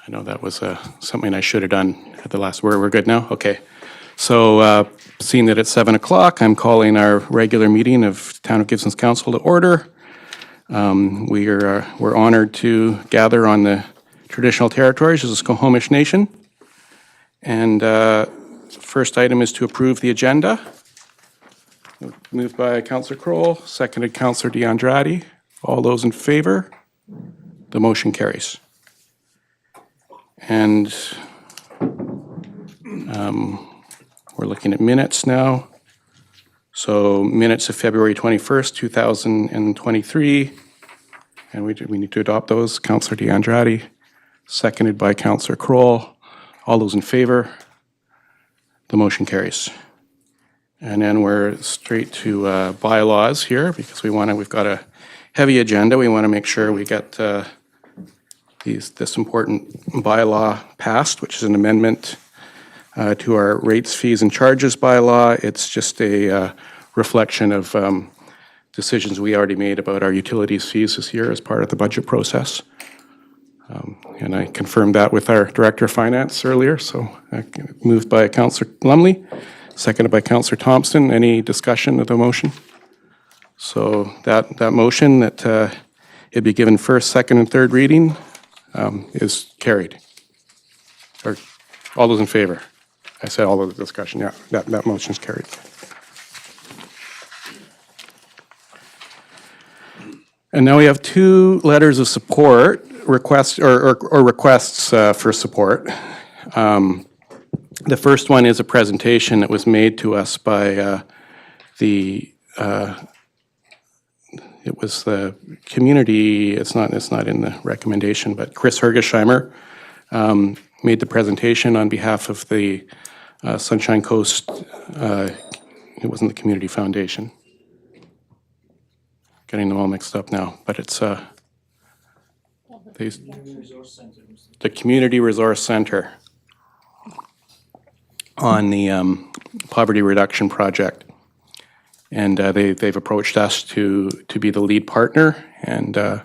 I know that was something I should have done at the last. We're good now? Okay. So seeing that it's 7 o'clock, I'm calling our regular meeting of Town of Gibsons Council to order. We're honored to gather on the traditional territories as a Squamish Nation. And first item is to approve the agenda. Moved by Councillor Kroll, seconded Councillor DeAndrade. All those in favor? The motion carries. And we're looking at minutes now. So minutes of February 21st, 2023. And we need to adopt those. Councillor DeAndrade, seconded by Councillor Kroll. All those in favor? The motion carries. And then we're straight to bylaws here because we've got a heavy agenda. We want to make sure we get this important bylaw passed, which is an amendment to our rates, fees, and charges bylaw. It's just a reflection of decisions we already made about our utilities fees this year as part of the budget process. And I confirmed that with our Director of Finance earlier, so moved by Councillor Lumley, seconded by Councillor Thompson. Any discussion of the motion? So that motion that it be given first, second, and third reading is carried. Or all those in favor? I said all of the discussion. Yeah, that motion is carried. And now we have two letters of support, requests for support. The first one is a presentation that was made to us by the community. It's not in the recommendation, but Chris Hergesheimer made the presentation on behalf of the Sunshine Coast. It wasn't the Community Foundation. Getting them all mixed up now, but it's the Community Resource Center on the poverty reduction project. And they've approached us to be the lead partner, and I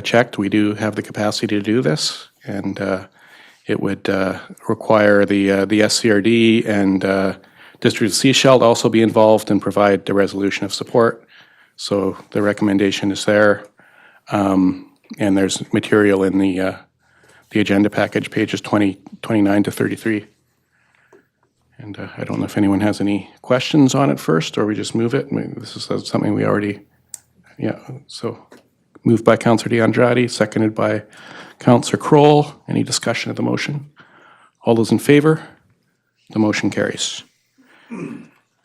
checked, we do have the capacity to do this, and it would require the SCRD and District of Sechelt to also be involved and provide the resolution of support. So the recommendation is there, and there's material in the agenda package, pages 29 to 33. And I don't know if anyone has any questions on it first, or we just move it. I mean, this is something we already, so moved by Councillor DeAndrade, seconded by Councillor Kroll. Any discussion of the motion? All those in favor? The motion carries.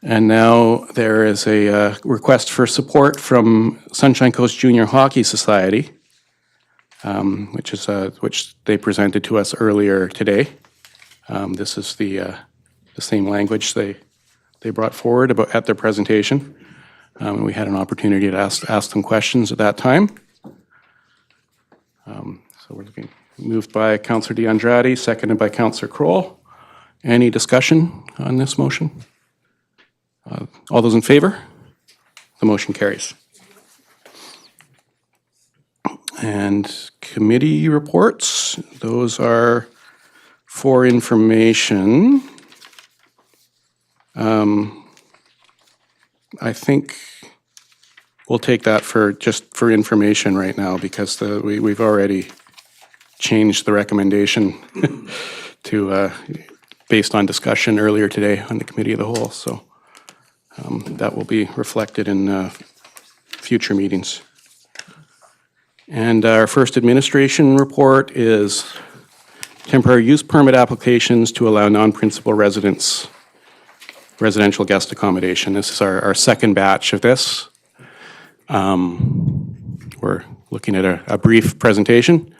And now there is a request for support from Sunshine Coast Junior Hockey Society, which they presented to us earlier today. This is the same language they brought forward at their presentation. And we had an opportunity to ask them questions at that time. So we're looking, moved by Councillor DeAndrade, seconded by Councillor Kroll. Any discussion on this motion? All those in favor? The motion carries. And committee reports, those are for information. I think we'll take that for information right now, because we've already changed the recommendation to based on discussion earlier today on the Committee of the Whole. So that will be reflected in future meetings. And our first administration report is temporary use permit applications to allow non-principal residents residential guest accommodation. This is our second batch of this. We're looking at a brief presentation.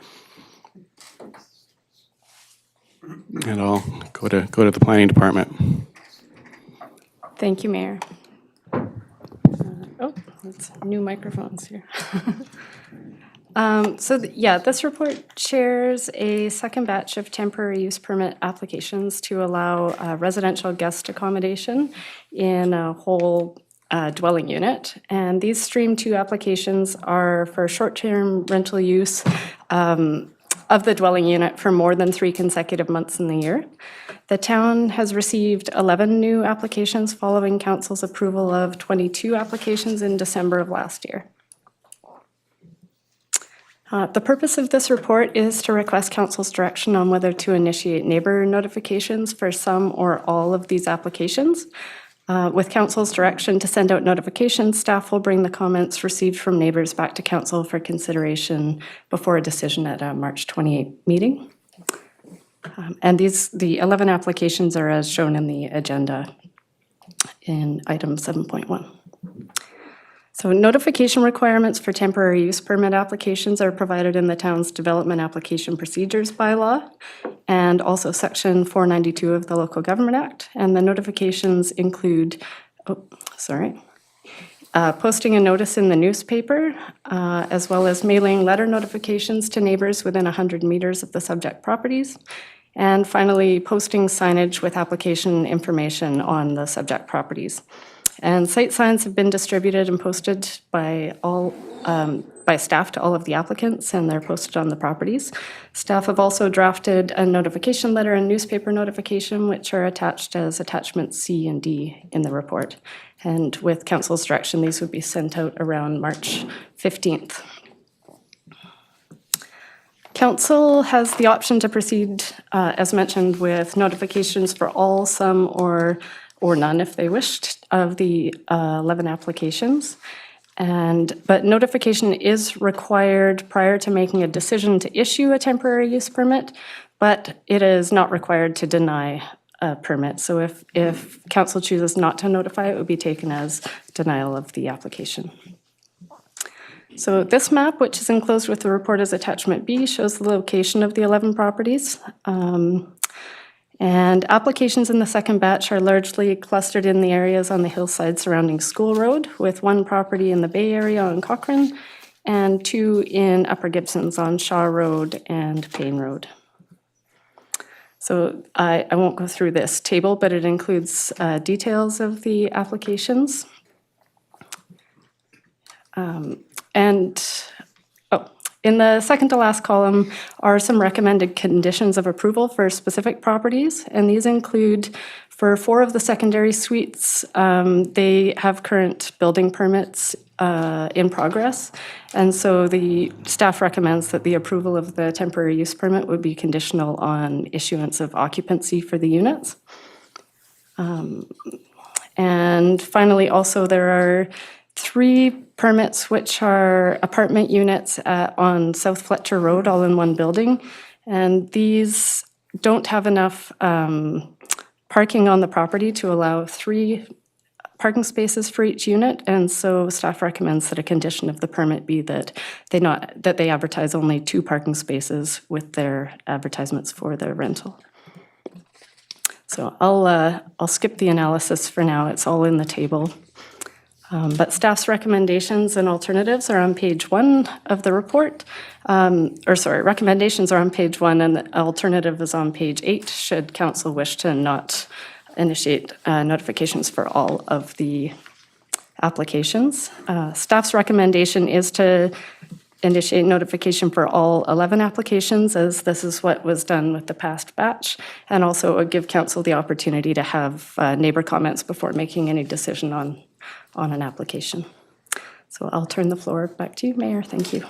And I'll go to the planning department. Thank you, Mayor. It's new microphones here. This report shares a second batch of temporary use permit applications to allow residential guest accommodation in a whole dwelling unit. And these Stream 2 applications are for short-term rental use of the dwelling unit for more than 3 consecutive months in the year. The town has received 11 new applications following council's approval of 22 applications in December of last year. The purpose of this report is to request council's direction on whether to initiate neighbor notifications for some or all of these applications. With council's direction to send out notifications, staff will bring the comments received from neighbors back to council for consideration before a decision at a March 28 meeting. And the 11 applications are as shown in the agenda in item 7.1. So notification requirements for temporary use permit applications are provided in the town's development application procedures bylaw and also section 492 of the Local Government Act. And the notifications include, posting a notice in the newspaper, as well as mailing letter notifications to neighbors within 100 meters of the subject properties. And finally, posting signage with application information on the subject properties. And site signs have been distributed and posted by staff to all of the applicants, and they're posted on the properties. Staff have also drafted a notification letter and newspaper notification, which are attached as attachments C and D in the report. And with council's direction, these would be sent out around March 15th. Council has the option to proceed, as mentioned, with notifications for all, some, or none if they wished of the 11 applications. But notification is required prior to making a decision to issue a temporary use permit, but it is not required to deny a permit. So if council chooses not to notify, it would be taken as denial of the application. So this map, which is enclosed with the report as attachment B, shows the location of the 11 properties. And applications in the second batch are largely clustered in the areas on the hillside surrounding School Road, with 1 property in the Bay Area on Cochrane and 2 in Upper Gibsons on Shaw Road and Payne Road. So I won't go through this table, but it includes details of the applications. In the second to last column are some recommended conditions of approval for specific properties, and these include for 4 of the secondary suites, they have current building permits in progress, and so the staff recommends that the approval of the temporary use permit would be conditional on issuance of occupancy for the units. And finally, also there are 3 permits which are apartment units on South Fletcher Road, all in one building. And these don't have enough parking on the property to allow 3 parking spaces for each unit. And so staff recommends that a condition of the permit be that they advertise only 2 parking spaces with their advertisements for their rental. So I'll skip the analysis for now. It's all in the table. But staff's recommendations and alternatives are on page 1 of the report. Recommendations are on page 1 and the alternative is on page 8, should council wish to not initiate notifications for all of the applications. Staff's recommendation is to initiate notification for all 11 applications, as this is what was done with the past batch, and also it would give council the opportunity to have neighbor comments before making any decision on an application. So I'll turn the floor back to you, Mayor. Thank you.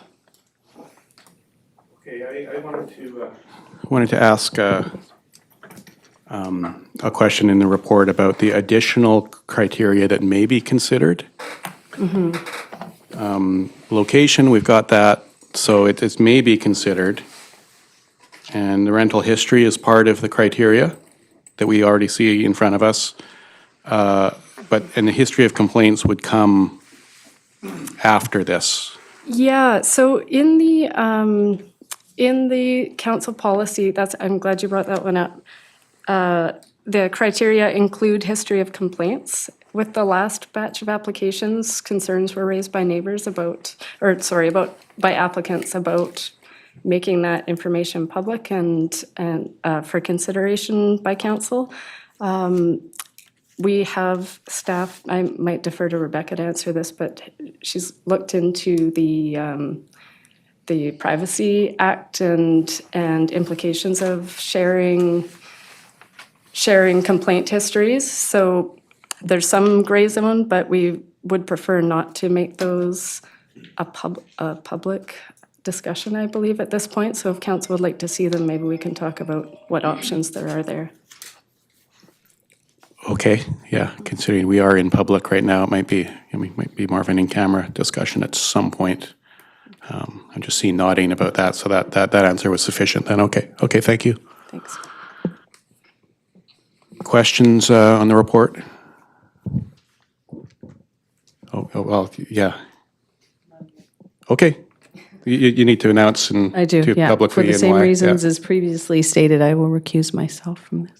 Okay, I wanted to ask a question in the report about the additional criteria that may be considered. Location, we've got that, so it may be considered. And the rental history is part of the criteria that we already see in front of us. And the history of complaints would come after this. Yeah, so in the council policy, I'm glad you brought that one up. The criteria include history of complaints. With the last batch of applications, concerns were raised by neighbors by applicants about making that information public and for consideration by council. We have staff, I might defer to Rebecca to answer this, but she's looked into the Privacy Act and implications of sharing complaint histories. So there's some gray zone, but we would prefer not to make those a public discussion, I believe, at this point. So if council would like to see them, maybe we can talk about what options there are there. Okay, yeah, considering we are in public right now, it might be more of an in-camera discussion at some point. I'm just seeing nodding about that, so that answer was sufficient then. Okay, thank you. Thanks. Questions on the report? Oh, well, yeah. Okay. You need to announce and I do, to yeah. publicly For the and same why. reasons Yeah. as previously stated, I will recuse myself from this.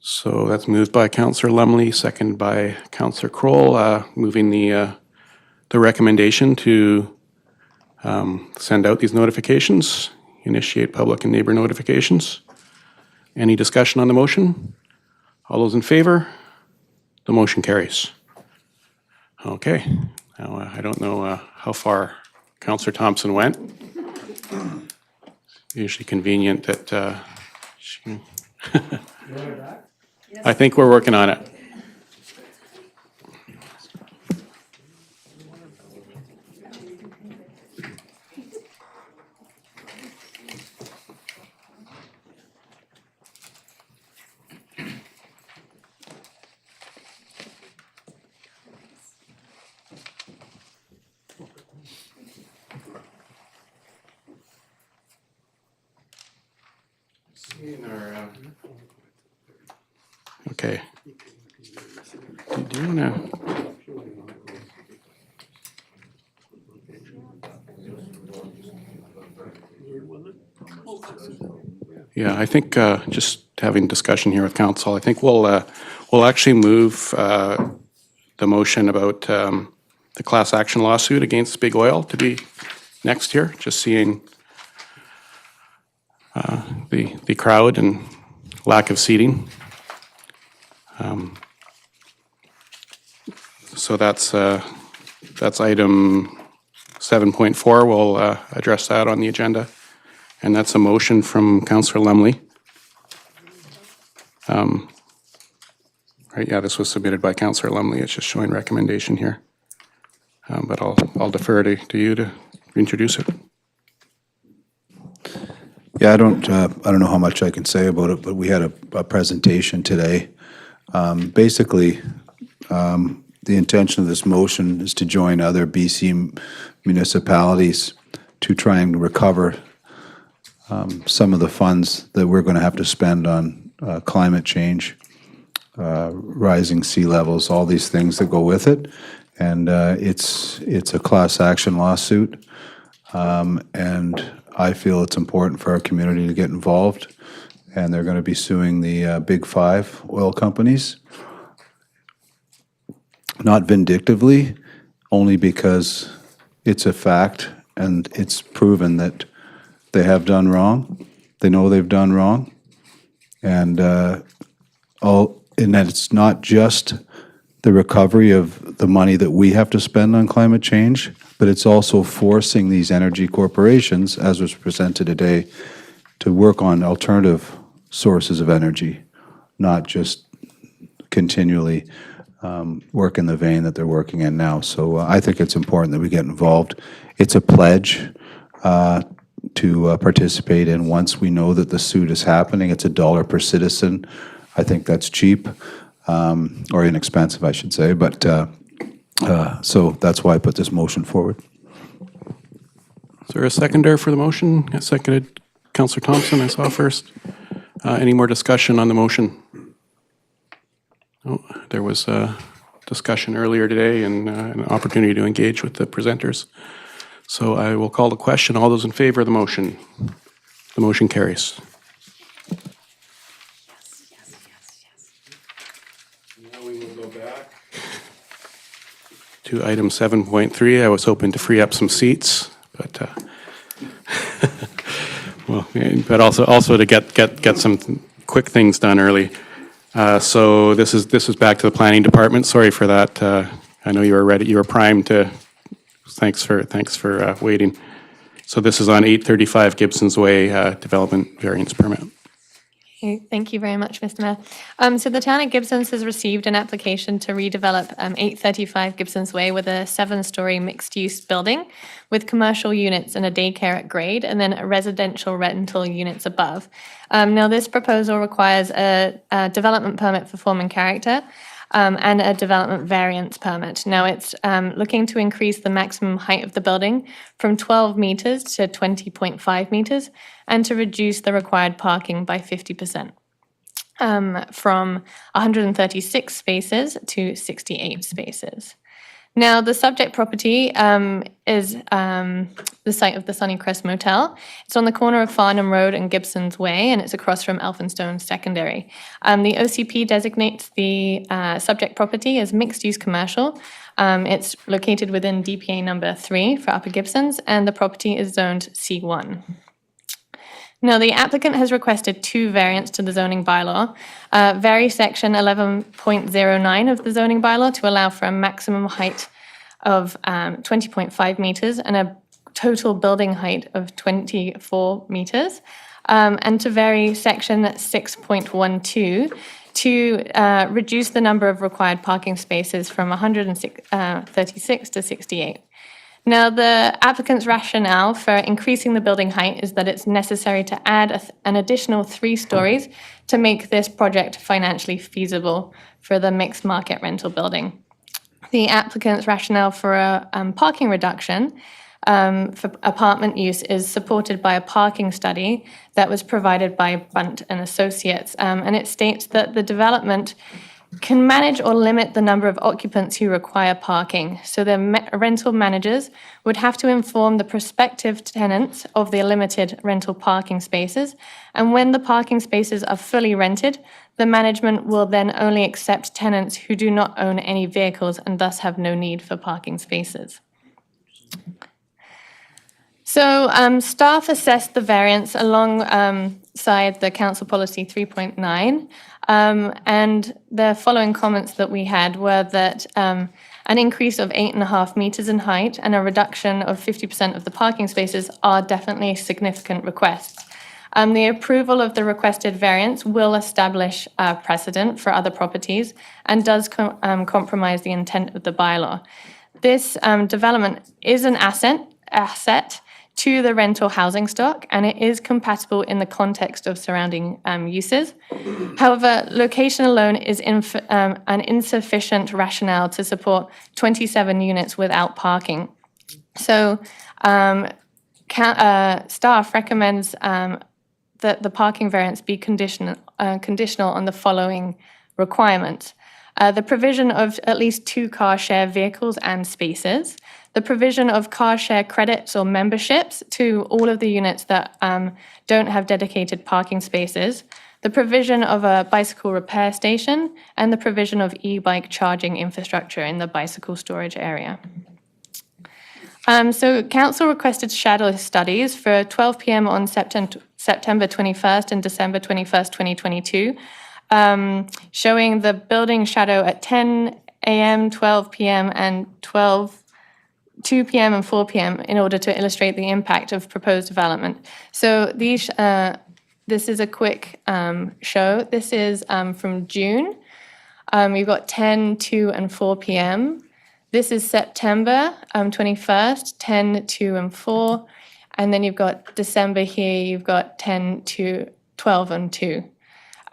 So that's moved by Councillor Lumley, second by Councillor Kroll, moving the recommendation to send out these notifications, initiate public and neighbor notifications. Any discussion on the motion? All those in favor? The motion carries. Okay. Now, I don't know how far Councillor Thompson went. Usually convenient that she... I think we're working on it. Okay. Do you want to? Yeah, I think just having discussion here with council, I think we'll actually move the motion about the class action lawsuit against Big Oil to be next here, just seeing the crowd and lack of seating. So that's item 7.4. We'll address that on the agenda. And that's a motion from Councillor Lumley. Right, yeah, this was submitted by Councillor Lumley. It's just showing recommendation here. But I'll defer to you to introduce it. Yeah, I don't know how much I can say about it, but we had a presentation today. Basically, the intention of this motion is to join other BC municipalities to try and recover some of the funds that we're going to have to spend on climate change, rising sea levels, all these things that go with it. And it's a class action lawsuit. And I feel it's important for our community to get involved. And they're going to be suing the big five oil companies. Not vindictively, only because it's a fact and it's proven that they have done wrong. They know they've done wrong. And that it's not just the recovery of the money that we have to spend on climate change, but it's also forcing these energy corporations, as was presented today, to work on alternative sources of energy, not just continually work in the vein that they're working in now. So I think it's important that we get involved. It's a pledge to participate in once we know that the suit is happening. It's $1 per citizen. I think that's cheap, or inexpensive, I should say. But so that's why I put this motion forward. Is there a seconder for the motion? I seconded Councillor Thompson, I saw first. Any more discussion on the motion? Oh, there was a discussion earlier today and an opportunity to engage with the presenters. So I will call the question. All those in favor of the motion? The motion carries. to item 7.3. I was hoping to free up some seats, but well, but also to get some quick things done early. So this is back to the planning department. Sorry for that. I know you were ready. You were primed to. Thanks for waiting. So this is on 835 Gibsons Way development variance permit. Okay, thank you very much, Mr. Mayor. So the town of Gibsons has received an application to redevelop 835 Gibsons Way with a 7-story mixed-use building with commercial units and a daycare at grade, and then residential rental units above. Now, this proposal requires a development permit for form and character, and a development variance permit. Now, it's looking to increase the maximum height of the building from 12 meters to 20.5 meters and to reduce the required parking by 50%, from 136 spaces to 68 spaces. Now, the subject property is the site of the Sunnycrest Motel. It's on the corner of Farnham Road and Gibsons Way, and it's across from Elphinstone Secondary. The OCP designates the subject property as mixed-use commercial. It's located within DPA number 3 for Upper Gibsons, and the property is zoned C1. Now, the applicant has requested 2 variants to the zoning bylaw. Vary section 11.09 of the zoning bylaw to allow for a maximum height of 20.5 meters and a total building height of 24 meters. And to vary section 6.12 to reduce the number of required parking spaces from 136 to 68. Now, the applicant's rationale for increasing the building height is that it's necessary to add an additional 3 stories to make this project financially feasible for the mixed market rental building. The applicant's rationale for a parking reduction for apartment use is supported by a parking study that was provided by Bunt and Associates, and it states that the development can manage or limit the number of occupants who require parking. So the rental managers would have to inform the prospective tenants of the limited rental parking spaces. And when the parking spaces are fully rented, the management will then only accept tenants who do not own any vehicles and thus have no need for parking spaces. So staff assessed the variance alongside the Council Policy 3.9. And the following comments that we had were that an increase of 8.5 meters in height and a reduction of 50% of the parking spaces are definitely significant requests. The approval of the requested variance will establish a precedent for other properties and does compromise the intent of the bylaw. This development is an asset to the rental housing stock, and it is compatible in the context of surrounding uses. However, location alone is an insufficient rationale to support 27 units without parking. So staff recommends that the parking variance be conditional on the following requirements. The provision of at least 2 car share vehicles and spaces, the provision of car share credits or memberships to all of the units that don't have dedicated parking spaces, the provision of a bicycle repair station, and the provision of e-bike charging infrastructure in the bicycle storage area. So council requested shadow studies for 12 p.m. on September 21st and December 21st, 2022, showing the building shadow at 10 a.m., 12 p.m., and 2 p.m. and 4 p.m. in order to illustrate the impact of proposed development. So these, this is a quick show. This is from June. You've got 10, 2, and 4 p.m. This is September 21st, 10, 2, and 4. And then you've got December here, you've got 10, 2, 12, and 2.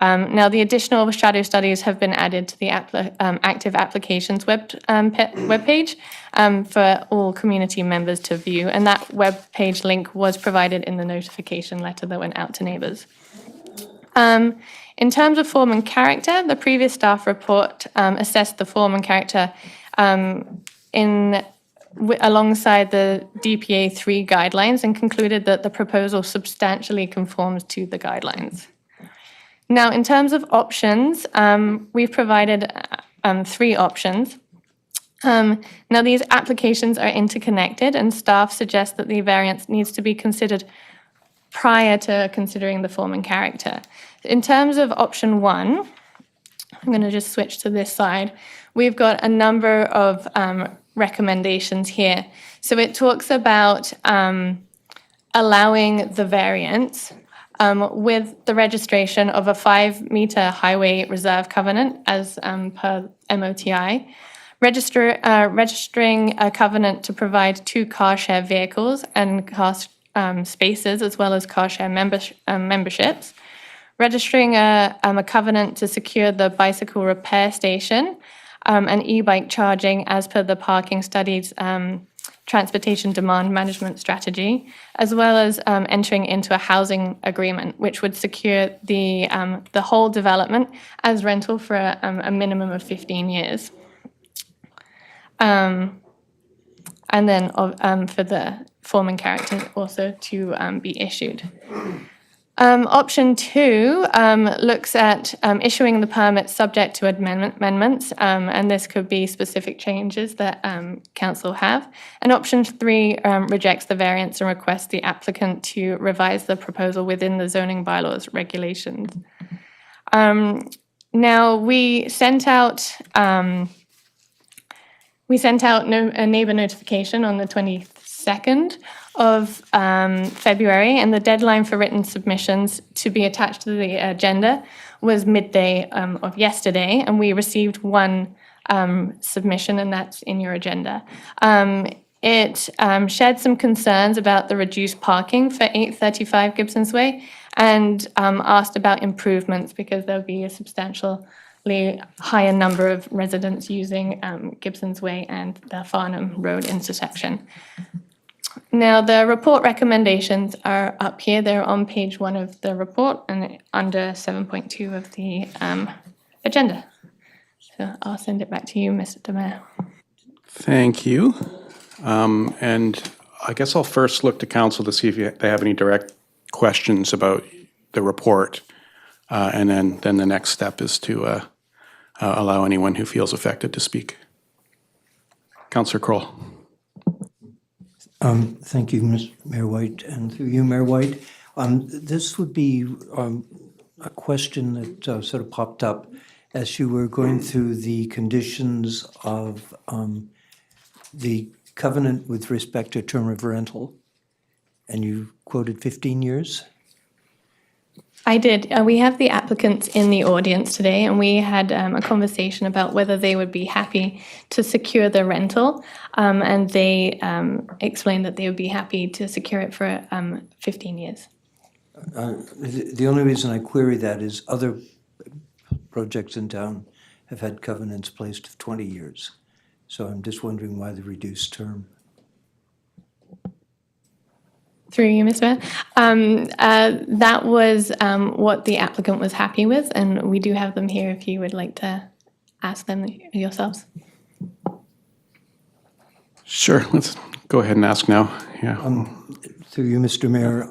Now, the additional shadow studies have been added to the active applications webpage for all community members to view, and that webpage link was provided in the notification letter that went out to neighbours. In terms of form and character, the previous staff report assessed the form and character alongside the DPA 3 guidelines and concluded that the proposal substantially conforms to the guidelines. Now, in terms of options, we've provided 3 options. Now, these applications are interconnected, and staff suggest that the variance needs to be considered prior to considering the form and character. In terms of option 1, I'm going to just switch to this side. We've got a number of recommendations here. So it talks about allowing the variance with the registration of a 5-meter highway reserve covenant as per MOTI, registering a covenant to provide 2 car share vehicles and car spaces as well as car share memberships, registering a covenant to secure the bicycle repair station and e-bike charging as per the parking studies transportation demand management strategy, as well as entering into a housing agreement, which would secure the whole development as rental for a minimum of 15 years. And then for the form and character also to be issued. Option 2 looks at issuing the permit subject to amendments, and this could be specific changes that council have. And option 3 rejects the variance and requests the applicant to revise the proposal within the zoning bylaws regulations. Now, we sent out a neighbour notification on the 22nd of February, and the deadline for written submissions to be attached to the agenda was midday of yesterday, and we received 1 submission, and that's in your agenda. It shared some concerns about the reduced parking for 835 Gibsons Way and asked about improvements because there'll be a substantially higher number of residents using Gibsons Way and the Farnham Road intersection. Now, the report recommendations are up here. They're on page 1 of the report and under 7.2 of the agenda. So I'll send it back to you, Mr. Mayor. Thank you. And I guess I'll first look to council to see if they have any direct questions about the report. And then the next step is to allow anyone who feels affected to speak. Councillor Kroll. Thank you, Mr. Mayor White, and through you, Mayor White. This would be a question that sort of popped up as you were going through the conditions of the covenant with respect to term of rental, and you quoted 15 years? I did. We have the applicants in the audience today, and we had a conversation about whether they would be happy to secure the rental, and they explained that they would be happy to secure it for 15 years. The only reason I query that is other projects in town have had covenants placed of 20 years. So I'm just wondering why the reduced term. Through you, Mr. Mayor. That was what the applicant was happy with, and we do have them here if you would like to ask them yourselves. Sure, let's go ahead and ask now. Yeah. Through you, Mr. Mayor,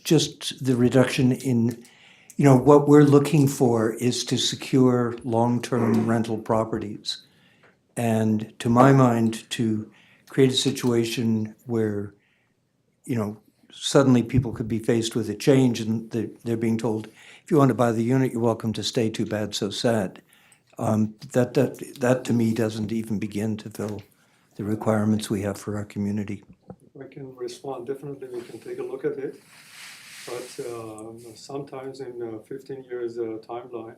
just the reduction in, what we're looking for is to secure long-term rental properties. And to my mind, to create a situation where, suddenly people could be faced with a change and they're being told, if you want to buy the unit, you're welcome to stay, too bad, so sad. That to me doesn't even begin to fill the requirements we have for our community. I can respond. Definitely, we can take a look at it. But sometimes in 15 years timeline,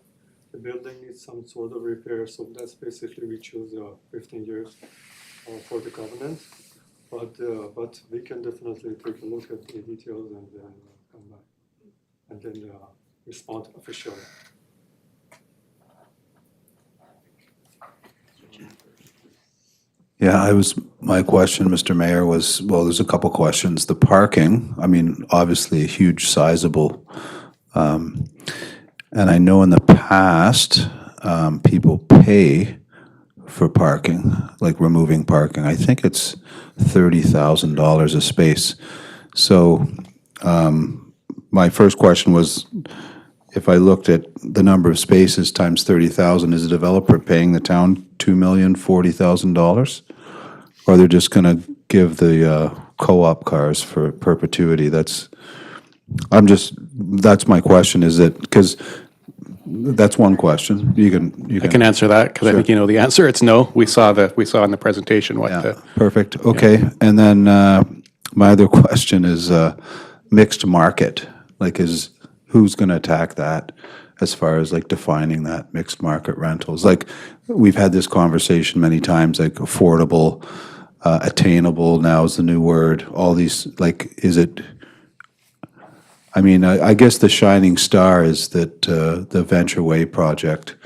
the building needs some sort of repair. So that's basically we choose 15 years for the covenant. But we can definitely take a look at the details and then come back and then respond officially. Yeah, my question, Mr. Mayor, was, well, there's a couple questions. The parking, obviously a huge sizable, and I know in the past, people pay for parking, like removing parking. I think it's $30,000 a space. So my first question was, if I looked at the number of spaces times 30,000, is a developer paying the town $2,040,000? Or they're just going to give the co-op cars for perpetuity? That's my question, is that, because that's one question. I can answer that because I think you know the answer. It's no. We saw in the presentation what Yeah, the, perfect. Okay. And then my other question is mixed market. Like, who's going to attack that as far as like defining that mixed market rentals? Like, we've had this conversation many times, like affordable, attainable now is the new word. All these, like, is it? I mean, I guess the shining star is that the Venture Way project,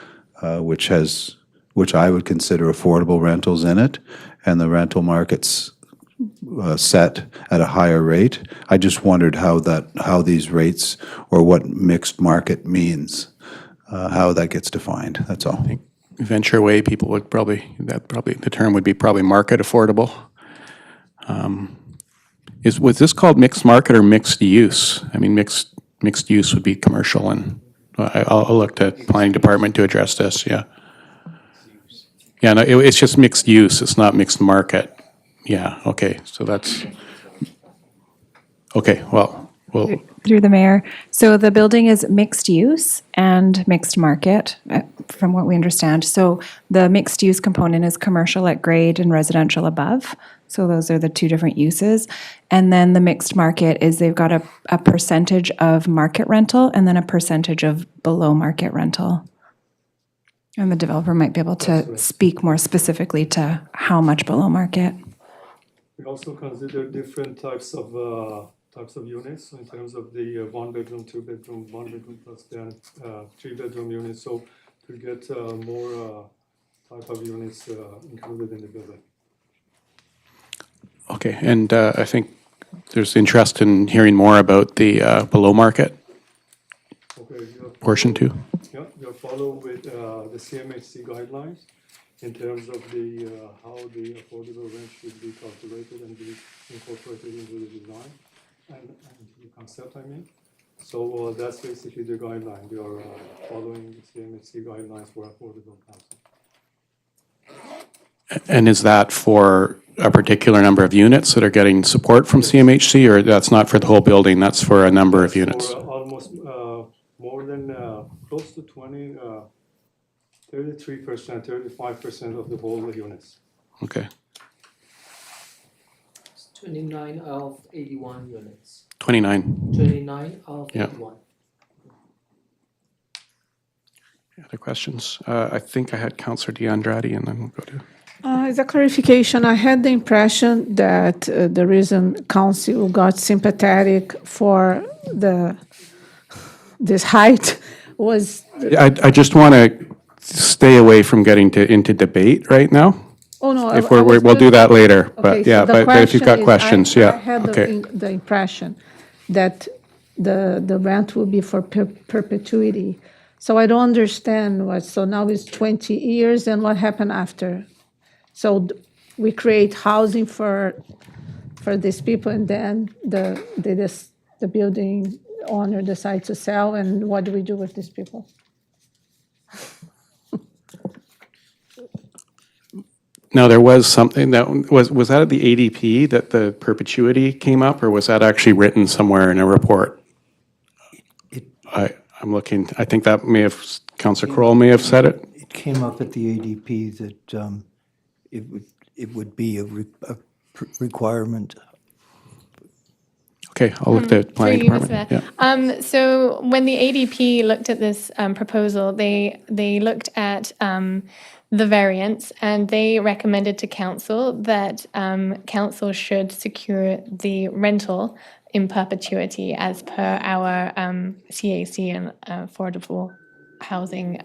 which I would consider affordable rentals in it, and the rental market's set at a higher rate. I just wondered how these rates, or what mixed market means, how that gets defined. That's all. Venture Way, people would the term would be probably market affordable. Was this called mixed market or mixed use? I mean, mixed use would be commercial, and I'll look to planning department to address this. Yeah. Yeah, no, it's just mixed use. It's not mixed market. Yeah. Okay. So that's okay. Well, Through the mayor. So the building is mixed use and mixed market, from what we understand. So the mixed use component is commercial at grade and residential above. So those are the two different uses. And then the mixed market is they've got a percentage of market rental and then a percentage of below market rental. And the developer might be able to speak more specifically to how much below market. We also consider different types of units in terms of the 1 bedroom, 2 bedroom, 1 bedroom plus then 3 bedroom units. So to get more type of units included in the building. okay. And I think there's interest in hearing more about the below market Okay, portion too. Yeah, we are following with the CMHC guidelines in terms of the how the affordable rent should be calculated and be incorporated into the design and the concept, I mean. So that's basically the guideline. We are following the CMHC guidelines for affordable housing. And is that for a particular number of units that are getting support from CMHC, or that's not for the whole building? That's for a number of units. For almost more than close to 20, 33%, 35% of the whole units. Okay. 29 of 81 units. 29. 29 of Yeah. 81. Other questions? I think I had Councillor DeAndrade, and then we'll go to. As a clarification, I had the impression that the reason council got sympathetic for this height was. I just want to stay away from getting into debate right now. Oh no, If I was we'll do that later, Okay, but so yeah, the but if you've got question is, questions, I yeah, had okay. the impression that the rent will be for perpetuity. So I don't understand so now it's 20 years, and what happened after? So we create housing for these people, and then the building owner decides to sell, and what do we do with these people? Now, there was something that was that at the ADP that the perpetuity came up, or was that actually written somewhere in a report? I'm looking, I think that may have, Councillor Kroll may have said it. It came up at the ADP that it would be a requirement. Okay, I'll look at planning Through you, department. Mr. Yeah. Mayor. So when the ADP looked at this proposal, they looked at the variance, and they recommended to council that council should secure the rental in perpetuity as per our CAC and affordable housing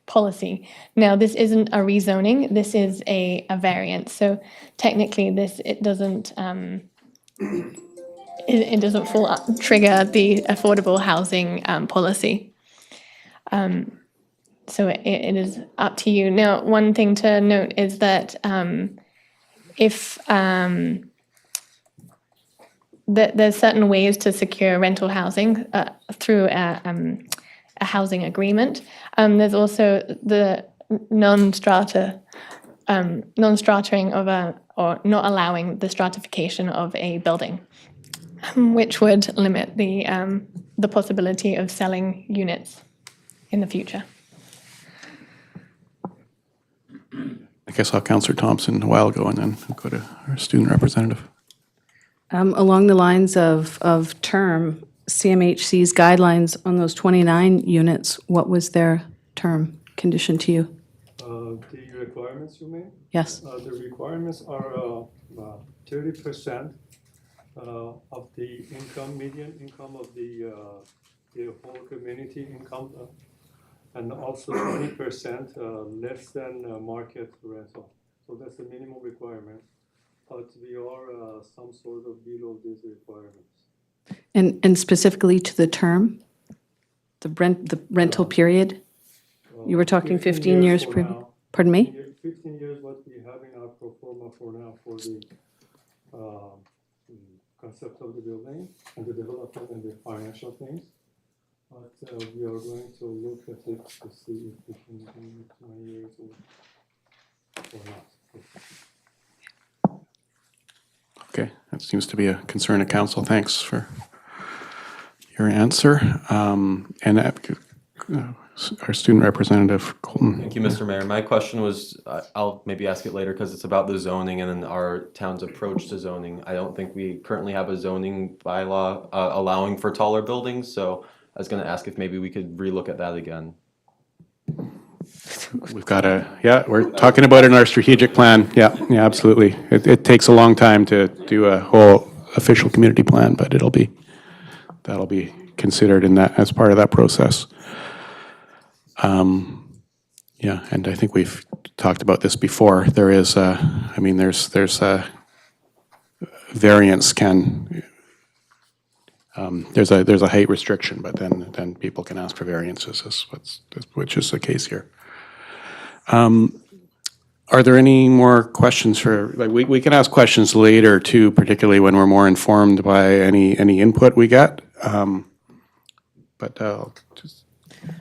policy. Now, this isn't a rezoning, this is a variance. So technically it doesn't trigger the affordable housing policy. So it is up to you. Now, one thing to note is that if there's certain ways to secure rental housing through a housing agreement. There's also the non-strata non-strataing of or not allowing the stratification of a building, which would limit the possibility of selling units in the future. I guess I'll Councillor Thompson a while ago and then go to our student representative. Along the lines of term, CMHC's guidelines on those 29 units, what was their term condition to you? The requirements you mean? Yes. The requirements are 30% of the income, median income of the whole community income, and also 20% less than market rental. So that's the minimum requirement. But we are some sort of below these requirements. And specifically to the term, the rental period? You were talking 15 years. Pardon me? 15 years what we have in our pro forma for now for the concept of the building and the development and the financial things. But we are going to look at it to see if we can do it 20 years or not. Okay, that seems to be a concern of council. Thanks for your answer. And our student representative, Colton. Thank you, Mr. Mayor. My question was, I'll maybe ask it later because it's about the zoning and then our town's approach to zoning. I don't think we currently have a zoning bylaw allowing for taller buildings, so I was going to ask if maybe we could relook at that again. We've got we're talking about it in our strategic plan. Yeah, absolutely. It takes a long time to do a whole official community plan, but that'll be considered in that as part of that process. Yeah, and I think we've talked about this before. There is, there's variance can. There's a height restriction, but then people can ask for variances, which is the case here. Are there any more questions we can ask questions later too, particularly when we're more informed by any input we get. But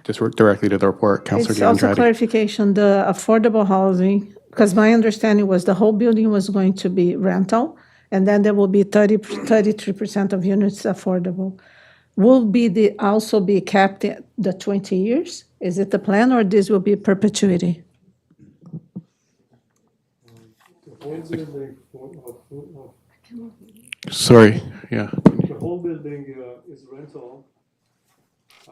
just work directly to the report, Councillor It's also DeAndrade. clarification, the affordable housing, because my understanding was the whole building was going to be rental, and then there will be 33% of units affordable. Will also be capped at the 20 years? Is it the plan, or this will be perpetuity? The whole building Sorry, yeah. the whole building is rental.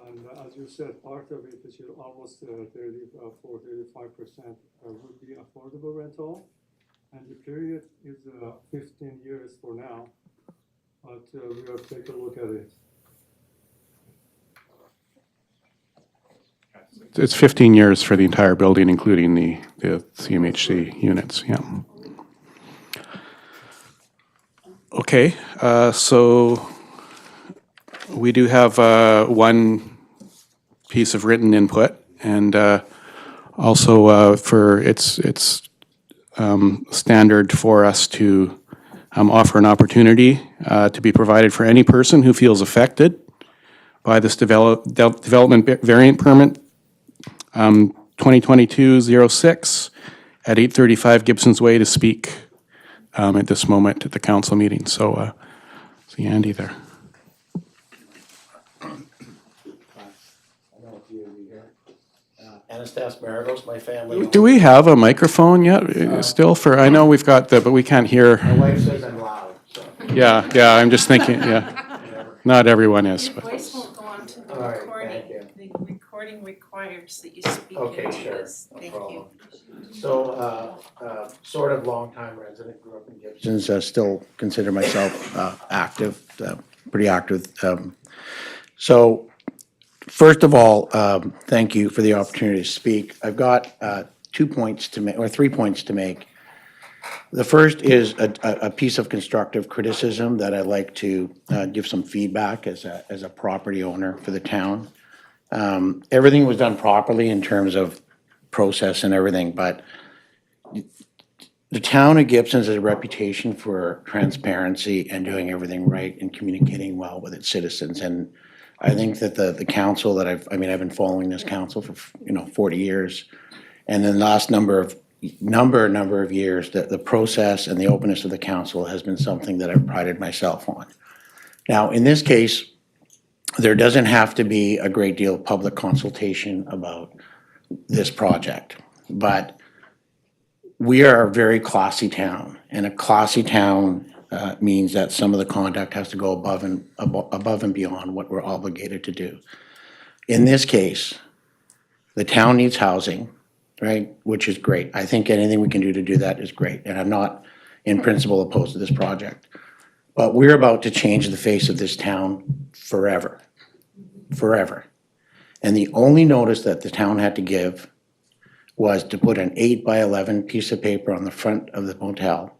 And as you said, part of it, which is almost 35% would be affordable rental. And the period is 15 years for now, but we will take a look at it. It's 15 years for the entire building, including the CMHC units, yeah. Okay, so we do have one piece of written input, and also for it's standard for us to offer an opportunity to be provided for any person who feels affected by this development variant permit 2022-06 at 835 Gibsons Way to speak at this moment at the council meeting. So see Andy there. Anastas Maragos, my family. Do we have a microphone yet? Still for, I know we've got but we can't hear. My wife says I'm loud, so. Yeah, I'm just thinking, yeah. Not everyone is, Your but. voice won't go on to the All right, recording. thank you. The recording requires that you speak Okay, into sure, this. no Thank problem. you. So, sort of longtime resident, grew up in Gibsons, still consider myself active, pretty active. So, first of all, thank you for the opportunity to speak. I've got 2 points to make, or 3 points to make. The first is a piece of constructive criticism that I'd like to give some feedback as a property owner for the town. Everything was done properly in terms of process and everything, but the town of Gibsons has a reputation for transparency and doing everything right and communicating well with its citizens. And I think that the council that I've been following this council for, 40 years. And then the last number of years, that the process and the openness of the council has been something that I've prided myself on. Now, in this case, there doesn't have to be a great deal of public consultation about this project, but we are a very classy town, and a classy town means that some of the conduct has to go above and beyond what we're obligated to do. In this case, the town needs housing, right, which is great. I think anything we can do to do that is great, and I'm not in principle opposed to this project. But we're about to change the face of this town forever, forever. And the only notice that the town had to give was to put an 8x11 piece of paper on the front of the motel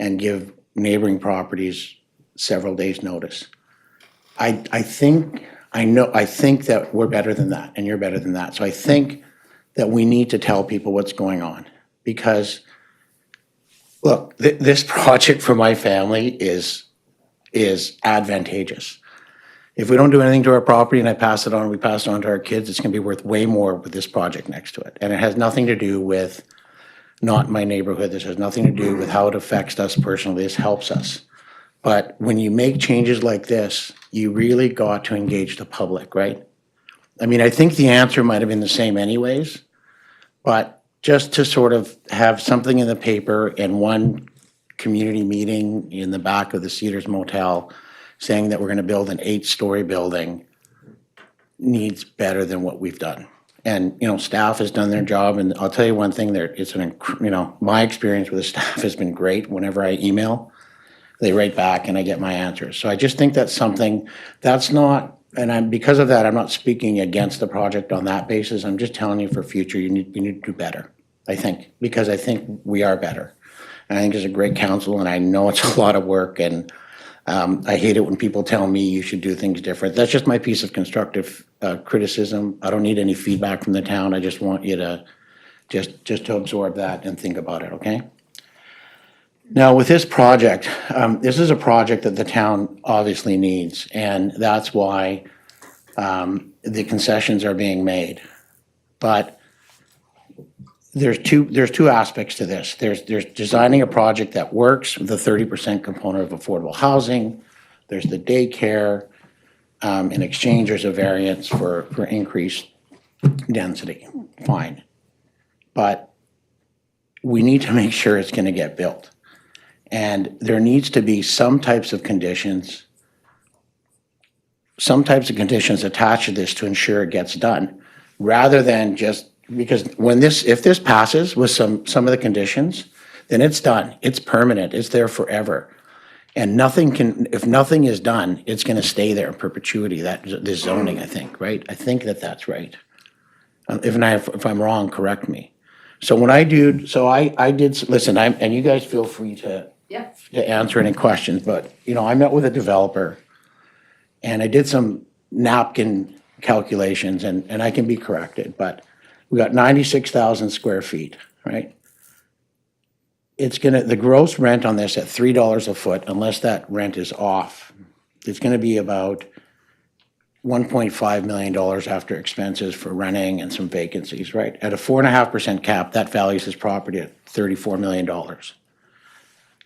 and give neighboring properties several days' notice. I think that we're better than that, and you're better than that. So I think that we need to tell people what's going on, because, look, this project for my family is advantageous. If we don't do anything to our property and we pass it on to our kids, it's gonna be worth way more with this project next to it. And it has nothing to do with not my neighborhood. This has nothing to do with how it affects us personally. This helps us. But when you make changes like this, you really got to engage the public, right? I think the answer might have been the same anyways, but just to sort of have something in the paper and one community meeting in the back of the Cedars Motel saying that we're gonna build an 8-story building needs better than what we've done. And, staff has done their job, and I'll tell you one thing, my experience with the staff has been great. Whenever I email, they write back and I get my answers. So I just think that's something that's not, and because of that, I'm not speaking against the project on that basis. I'm just telling you for future, you need to do better, I think, because I think we are better. And I think it's a great council, and I know it's a lot of work, and I hate it when people tell me you should do things different. That's just my piece of constructive criticism. I don't need any feedback from the town. I just want you to just to absorb that and think about it, okay? Now, with this project, this is a project that the town obviously needs, and that's why the concessions are being made. But there's two aspects to this. There's designing a project that works, the 30% component of affordable housing. There's the daycare. In exchange, there's a variance for increased density. Fine. But we need to make sure it's going to get built. And there needs to be some types of conditions attached to this to ensure it gets done, rather than just, because if this passes with some of the conditions, then it's done. It's permanent. It's there forever. And if nothing is done, it's going to stay there in perpetuity, this zoning, I think, right? I think that's right. If I'm wrong, correct me. So I did, listen, and you guys feel free to answer any questions, but, I met with a developer and I did some napkin calculations, and I can be corrected, but we got 96,000 square feet, right? The gross rent on this at $3 a foot, unless that rent is off, it's gonna be about $1.5 million after expenses for renting and some vacancies, right? At a 4.5% cap, that values this property at $34 million.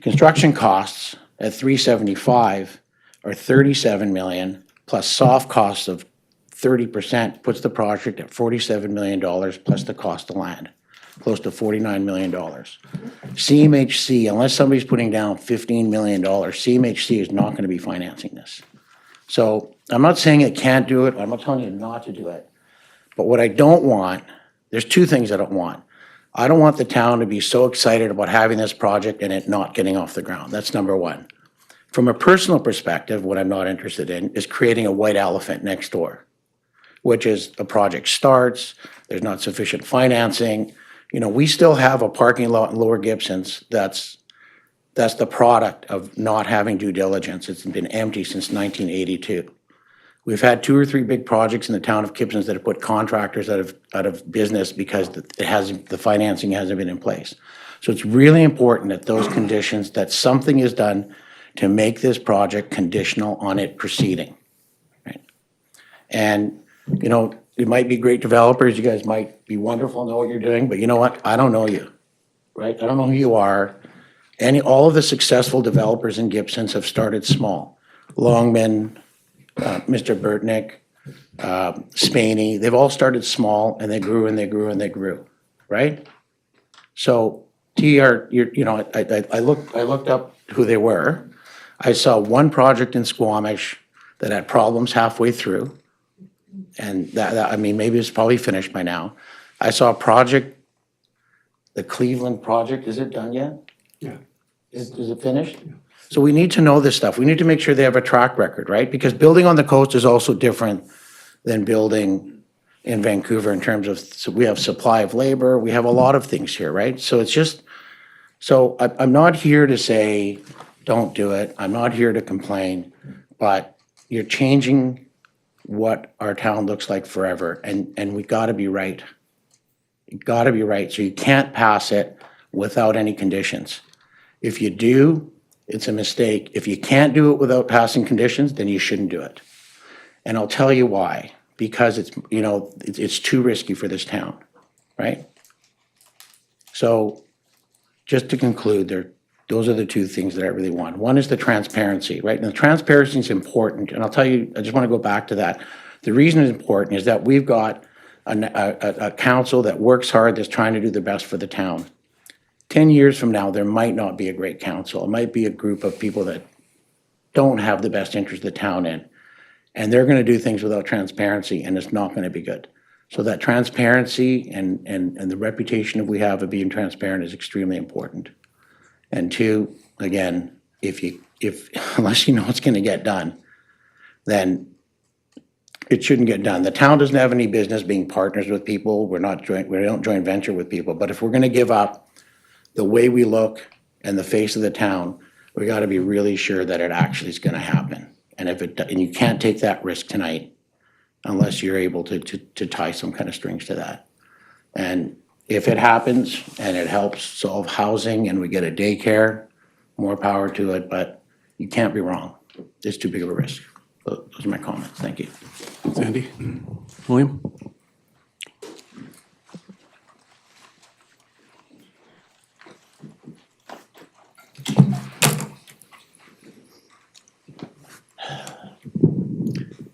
Construction costs at 375 are 37 million, plus soft costs of 30% puts the project at $47 million plus the cost of land, close to $49 million. CMHC, unless somebody's putting down $15 million, CMHC is not gonna be financing this. So I'm not saying it can't do it, I'm not telling you not to do it. But what I don't want, there's two things I don't want. I don't want the town to be so excited about having this project and it not getting off the ground. That's number one. From a personal perspective, what I'm not interested in is creating a white elephant next door, which is a project starts, there's not sufficient financing. We still have a parking lot in Lower Gibsons that's the product of not having due diligence. It's been empty since 1982. We've had 2 or 3 big projects in the town of Gibsons that have put contractors out of business because the financing hasn't been in place. So it's really important that those conditions, that something is done to make this project conditional on it proceeding. Right? And, you know, it might be great developers, you guys might be wonderful, know what you're doing, but you know what? I don't know you, right? I don't know who you are. All of the successful developers in Gibsons have started small. Longman, Mr. Burtnick, Spaney, they've all started small and they grew and they grew and they grew, right? So TR, you know, I looked up who they were. I saw one project in Squamish that had problems halfway through. And I mean, maybe it's probably finished by now. I saw a project, the Cleveland project, is it done yet? Yeah. Is it finished? So we need to know this stuff. We need to make sure they have a track record, right? Because building on the coast is also different than building in Vancouver in terms of, so we have supply of labor, we have a lot of things here, right? So it's just, so I'm not here to say, don't do it. I'm not here to complain, but you're changing what our town looks like forever, and we gotta be right. You gotta be right, so you can't pass it without any conditions. If you do, it's a mistake. If you can't do it without passing conditions, then you shouldn't do it. And I'll tell you why. Because it's, you know, it's too risky for this town, right? So, just to conclude, those are the two things that I really want. One is the transparency, right? And the transparency is important, and I'll tell you, I just want to go back to that. The reason it's important is that we've got a council that works hard, that's trying to do the best for the town. 10 years from now, there might not be a great council. It might be a group of people that don't have the best interest of the town in. And they're going to do things without transparency, and it's not going to be good. So that transparency and the reputation that we have of being transparent is extremely important. And two, again, unless you know it's going to get done, then it shouldn't get done. The town doesn't have any business being partners with people. We don't joint venture with people. But if we're going to give up the way we look and the face of the town, we got to be really sure that it actually is going to happen. And you can't take that risk tonight unless you're able to tie some kind of strings to that. And if it happens and it helps solve housing and we get a daycare, more power to it, but you can't be wrong. It's too big of a risk. Those are my comments. Thank you. Sandy? William?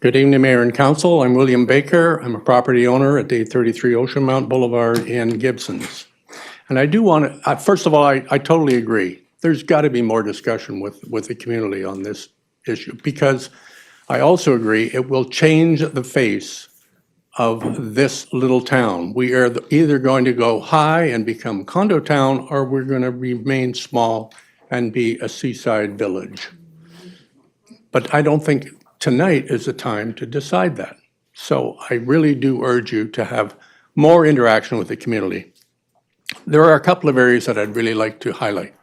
Good evening, Mayor and Council. I'm William Baker. I'm a property owner at 833 Ocean Mount Boulevard in Gibsons. And I do want to, first of all, I totally agree. There's got to be more discussion with the community on this issue, because I also agree it will change the face of this little town. We are either going to go high and become condo town, or we're going to remain small and be a seaside village. But I don't think tonight is the time to decide that. So I really do urge you to have more interaction with the community. There are a couple of areas that I'd really like to highlight.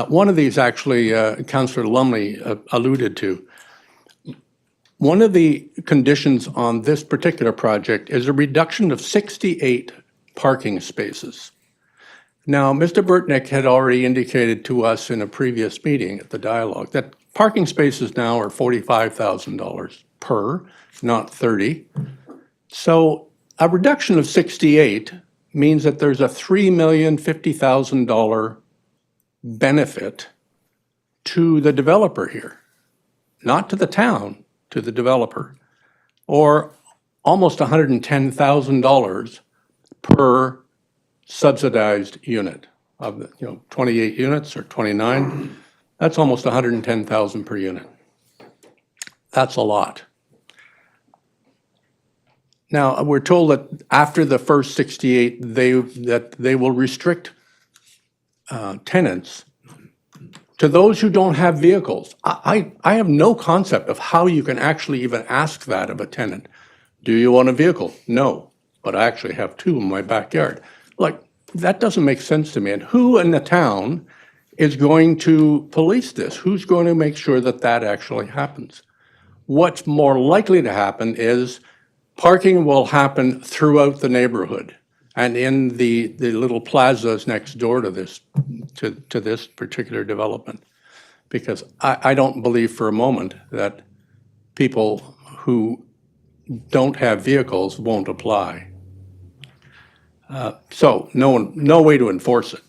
One of these actually Councillor Lumley alluded to. One of the conditions on this particular project is a reduction of 68 parking spaces. Now, Mr. Burtnick had already indicated to us in a previous meeting at the dialogue that parking spaces now are $45,000 per, not 30. So a reduction of 68 means that there's a $3,050,000 benefit to the developer here, not to the town, to the developer, or almost $110,000 per subsidized unit of the, 28 units or 29. That's almost $110,000 per unit. That's a lot. Now, we're told that after the first 68, they will restrict tenants to those who don't have vehicles. I have no concept of how you can actually even ask that of a tenant. Do you want a vehicle? No, but I actually have two in my backyard. Like, that doesn't make sense to me. And who in the town is going to police this? Who's going to make sure that that actually happens? What's more likely to happen is parking will happen throughout the neighborhood and in the little plazas next door to this particular development. Because I don't believe for a moment that people who don't have vehicles won't apply. So no way to enforce it.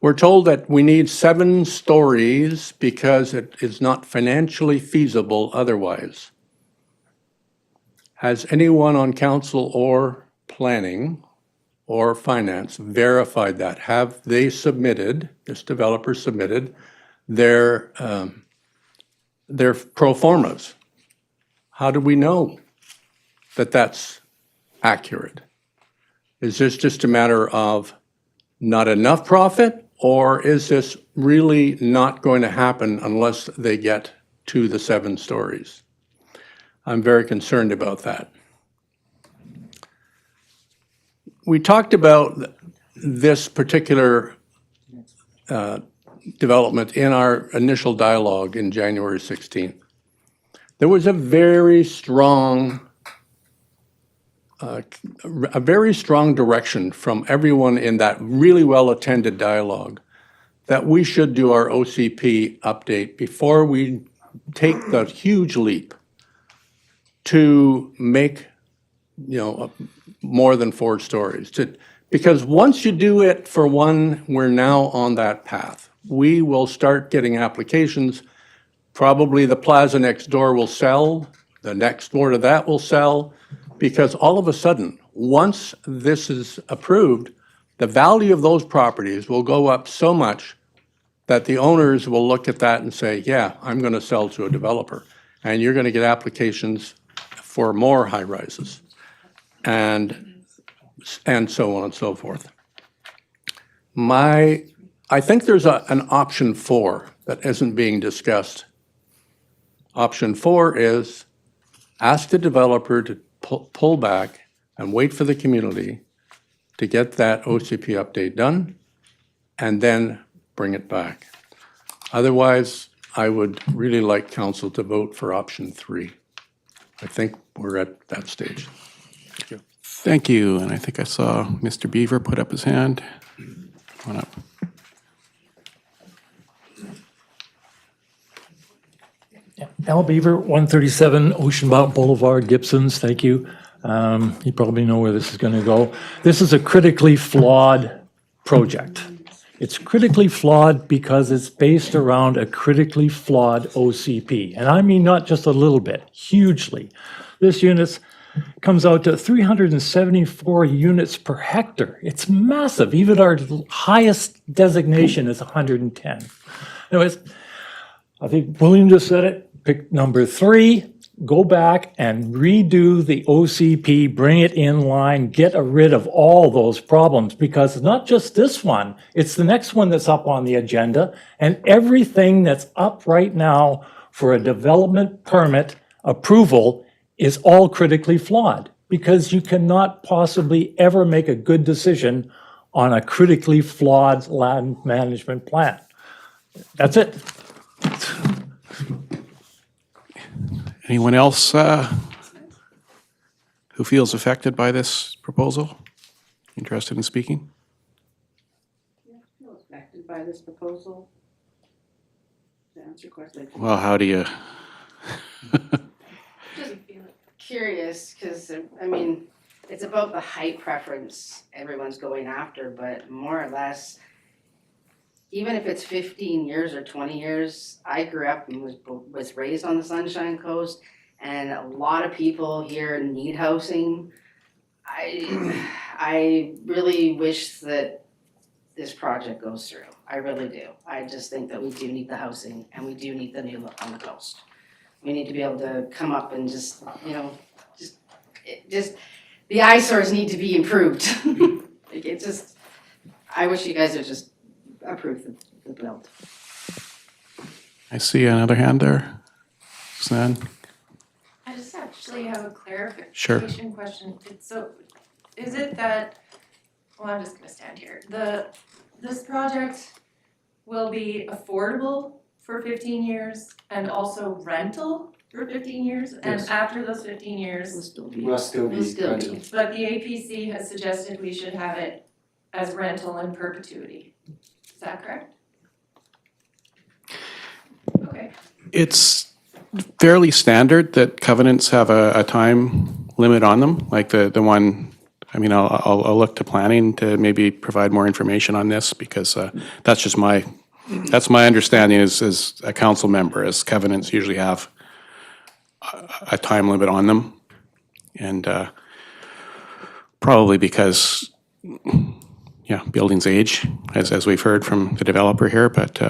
We're told that we need 7 stories because it is not financially feasible otherwise. Has anyone on council or planning or finance verified that? Have they submitted, this developer submitted, their pro formas? How do we know that that's accurate? Is this just a matter of not enough profit, or is this really not going to happen unless they get to the 7 stories? I'm very concerned about that. We talked about this particular development in our initial dialogue in January 16th. There was a very strong direction from everyone in that really well-attended dialogue that we should do our OCP update before we take the huge leap to make, more than 4 stories. Because once you do it for one, we're now on that path. We will start getting applications. Probably the plaza next door will sell, the next door to that will sell, because all of a sudden, once this is approved, the value of those properties will go up so much that the owners will look at that and say, yeah, I'm going to sell to a developer. And you're going to get applications for more high rises and so on and so forth. I think there's an option 4 that isn't being discussed. Option 4 is ask the developer to pull back and wait for the community to get that OCP update done and then bring it back. Otherwise, I would really like council to vote for option 3. I think we're at that stage. Thank you. Thank you, and I think I saw Mr. Beaver put up his hand. Come on up. Al Beaver, 137 Oceanbound Boulevard, Gibsons, thank you. You probably know where this is going to go. This is a critically flawed project. It's critically flawed because it's based around a critically flawed OCP. And I mean not just a little bit, hugely. This unit comes out to 374 units per hectare. It's massive. Even our highest designation is 110. Anyways, I think William just said it. Pick number 3, go back and redo the OCP, bring it in line, get rid of all those problems, because it's not just this one, it's the next one that's up on the agenda, and everything that's up right now for a development permit approval is all critically flawed, because you cannot possibly ever make a good decision on a critically flawed land management plan. That's it. Anyone else who feels affected by this proposal? Interested in speaking? Feel affected by this proposal? To answer your question. Well, how do you? Just curious, because I mean, it's about the height preference everyone's going after, but more or less, even if it's 15 years or 20 years, I grew up and was raised on the Sunshine Coast, and a lot of people here need housing. I really wish that this project goes through. I really do. I just think that we do need the housing, and we do need the new look on the coast. We need to be able to come up and just the eyesores need to be improved. I wish you guys would just approve the build. I see another hand there. Suzanne? I just actually have a clarification question. Is it that, well, I'm just gonna stand here. This project will be affordable for 15 years and also rental for 15 years? And Yes. after those 15 years, Will still be rental. But the APC has suggested we should have it as rental in perpetuity. Is that correct? Okay. It's fairly standard that covenants have a time limit on them, like the one, I mean, I'll look to planning to maybe provide more information on this, because that's just that's my understanding as a council member, as covenants usually have a time limit on them. And probably because, yeah, buildings age, as we've heard from the developer here, but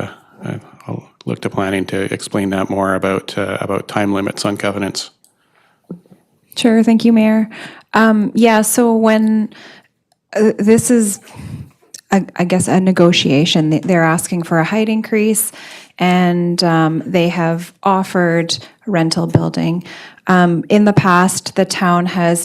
I'll look to planning to explain that more about time limits on covenants. Sure, thank you, Mayor. Yeah, so when this is, I guess, a negotiation, they're asking for a height increase, and they have offered rental building. In the past, the town has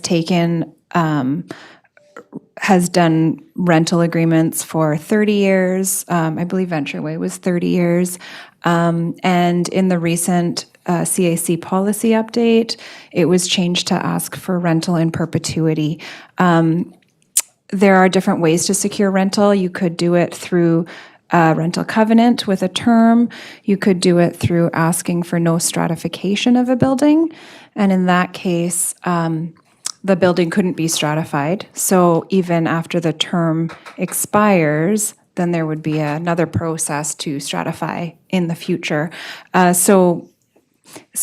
done rental agreements for 30 years. I believe Ventureway was 30 years. And in the recent CAC policy update, it was changed to ask for rental in perpetuity. There are different ways to secure rental. You could do it through a rental covenant with a term. You could do it through asking for no stratification of a building. And in that case, the building couldn't be stratified. So even after the term expires, then there would be another process to stratify in the future. So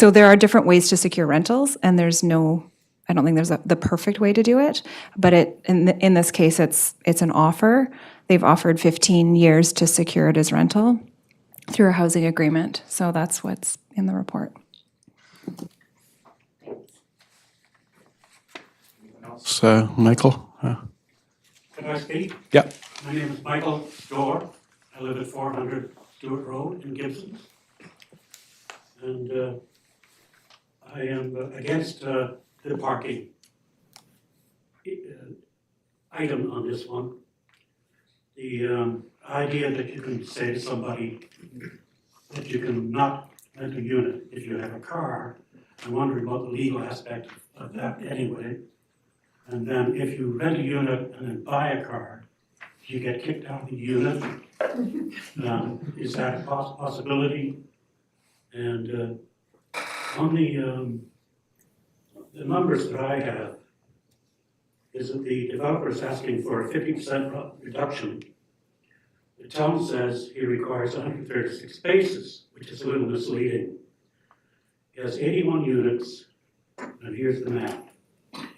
there are different ways to secure rentals, and I don't think there's the perfect way to do it, but in this case, it's an offer. They've offered 15 years to secure it as rental through a housing agreement. So that's what's in the report. So, Michael? Can I speak? Yeah. My name is Michael Dorr. I live at 400 Stewart Road in Gibsons. And I am against the parking item on this one. The idea that you can say to somebody that you can not rent a unit if you have a car, I'm wondering about the legal aspect of that anyway. And then if you rent a unit and then buy a car, you get kicked out of the unit. Is that a possibility? And on the numbers that I have, is that the developer is asking for a 50% reduction. The town says he requires 136 spaces, which is a little misleading. He has 81 units, and here's the math.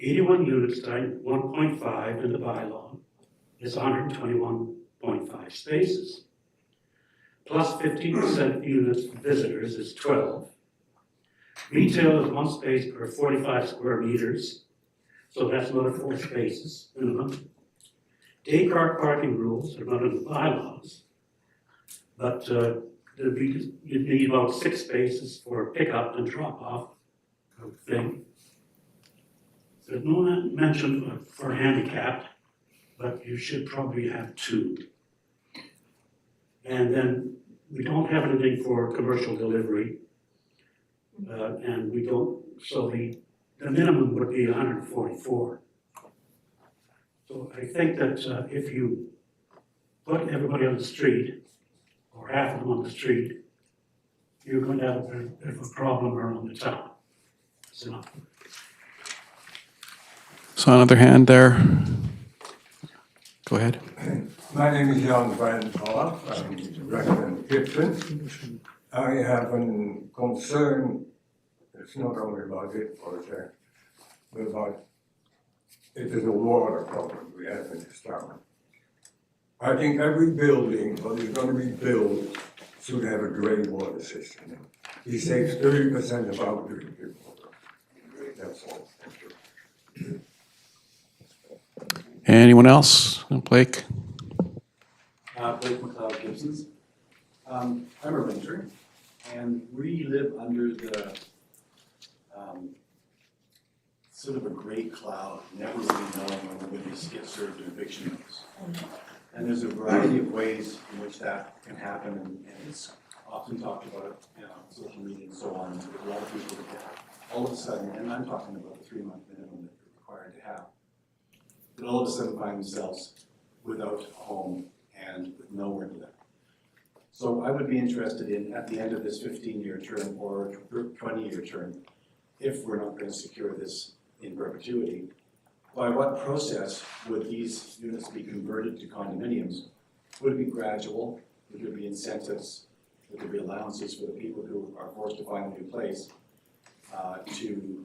81 units times 1.5 in the bylaw is 121.5 spaces. Plus 15% units for visitors is 12. Retail is 1 space per 45 square meters, so that's another 4 spaces minimum. Day car parking rules are not in the bylaws, but you'd need about 6 spaces for pickup and drop off, I would think. There's no mention for handicapped, but you should probably have 2. And then we don't have anything for commercial delivery, and we don't, so the minimum would be 144. So I think that if you put everybody on the street, or half of them on the street, you're going to have a bit of a problem around the town. So. So another hand there. Go ahead. My name is Jan Van Paul. I'm resident Gibson. I have a concern. It's not only about this project, but about it is a water problem we have in this town. I think every building that is going to be built should have a grey water system. It saves 30% of our drinking water. That's all. Thank you. Anyone else? Blake? Blake McLeod Gibsons. I'm a renter, and we live under the sort of a gray cloud, never really knowing when we're going to get served an eviction notice. And there's a variety of ways in which that can happen, and it's often talked about on social media and so on. A lot of people get all of a sudden, and I'm talking about the 3-month minimum that they're required to have, but all of a sudden find themselves without a home and with nowhere to live. So I would be interested in, at the end of this 15-year term or 20-year term, if we're not going to secure this in perpetuity, by what process would these units be converted to condominiums? Would it be gradual? Would there be incentives? Would there be allowances for the people who are forced to find a new place to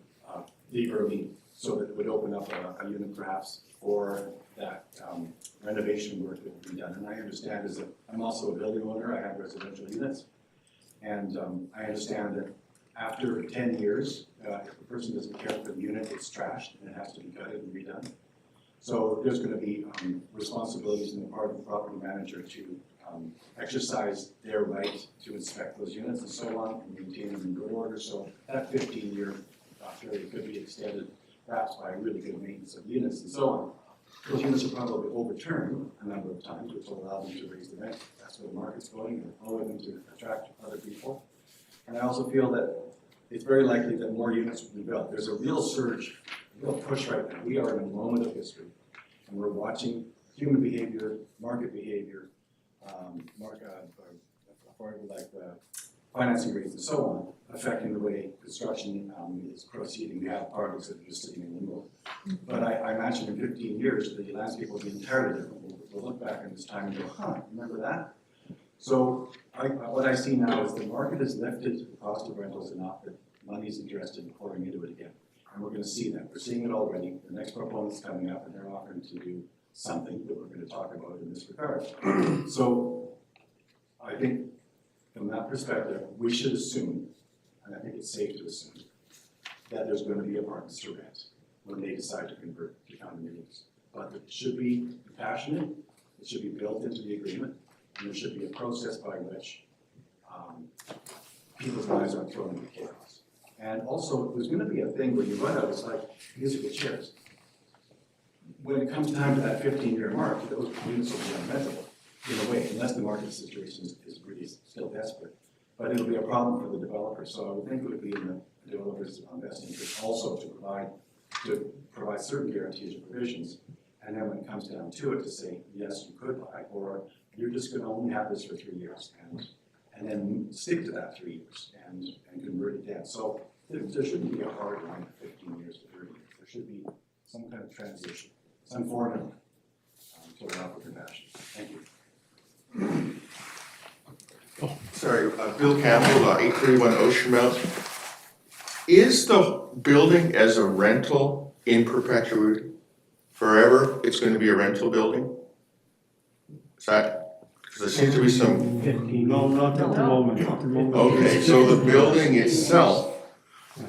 leave early, so that it would open up a unit perhaps for that renovation work that would be done? And I understand I'm also a building owner, I have residential units, and I understand that after 10 years, if the person doesn't care for the unit, it's trashed and it has to be gutted and redone. So there's going to be responsibilities on the part of the property manager to exercise their right to inspect those units and so on, and maintain them in good order. So that 15-year period could be extended perhaps by really good maintenance of units and so on. Those units are probably overturned a number of times, which will allow them to raise the rent. That's where the market's going, and lower them to attract other people. And I also feel that it's very likely that more units will be built. There's a real surge, a real push right now. We are in a moment of history, and we're watching human behavior, market behavior, financing rates and so on, affecting the way construction is proceeding. We have projects that are just sitting in limbo. But I imagine in 15 years, the landscape will be entirely different. We'll look back in this time and go, remember that? So what I see now is the market has lifted the cost of rentals enough that money's interested in pouring into it again. And we're going to see that. We're seeing it already. The next proponent's coming up and they're offering to do something that we're going to talk about in this regard. So I think from that perspective, we should assume, and I think it's safe to assume, that there's going to be apartments to rent when they decide to convert to condominiums. But it should be compassionate, it should be built into the agreement, and there should be a process by which people's lives aren't thrown into chaos. And also, there's going to be a thing where you run out, it's like musical chairs. When it comes time to that 15-year mark, those units will be unrentable in a way, unless the market situation is really still desperate. But it'll be a problem for the developer. So I would think it would be in the developer's best interest also to provide certain guarantees or provisions. And then when it comes down to it, to say, yes, you could buy, or you're just going to only have this for 3 years, and then stick to that 3 years and convert it down. So there shouldn't be a hard line of 15 years to 30 years. There should be some kind of transition, some formula to allow for compassion. Thank you. Sorry, Bill Campbell, 831 Ocean Mount. Is the building as a rental in perpetuity? Forever, it's going to be a rental building? Is that, because there seems to be some... No, not at the moment. Okay, so the building itself,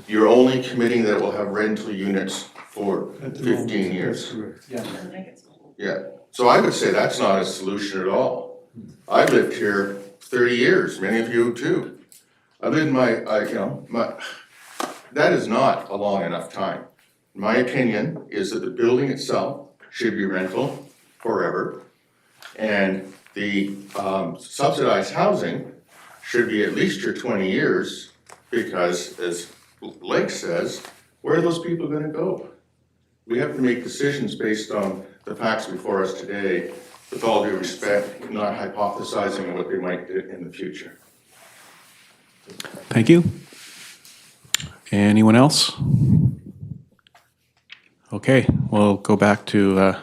you're only committing that it will have rental units for 15 years? Yeah, so I would say that's not a solution at all. I've lived here 30 years, many of you too. I've lived that is not a long enough time. My opinion is that the building itself should be rental forever, and the subsidized housing should be at least your 20 years, because as Blake says, where are those people going to go? We have to make decisions based on the facts before us today, with all due respect, not hypothesizing on what they might do in the future. Thank you. Anyone else? Okay, we'll go back to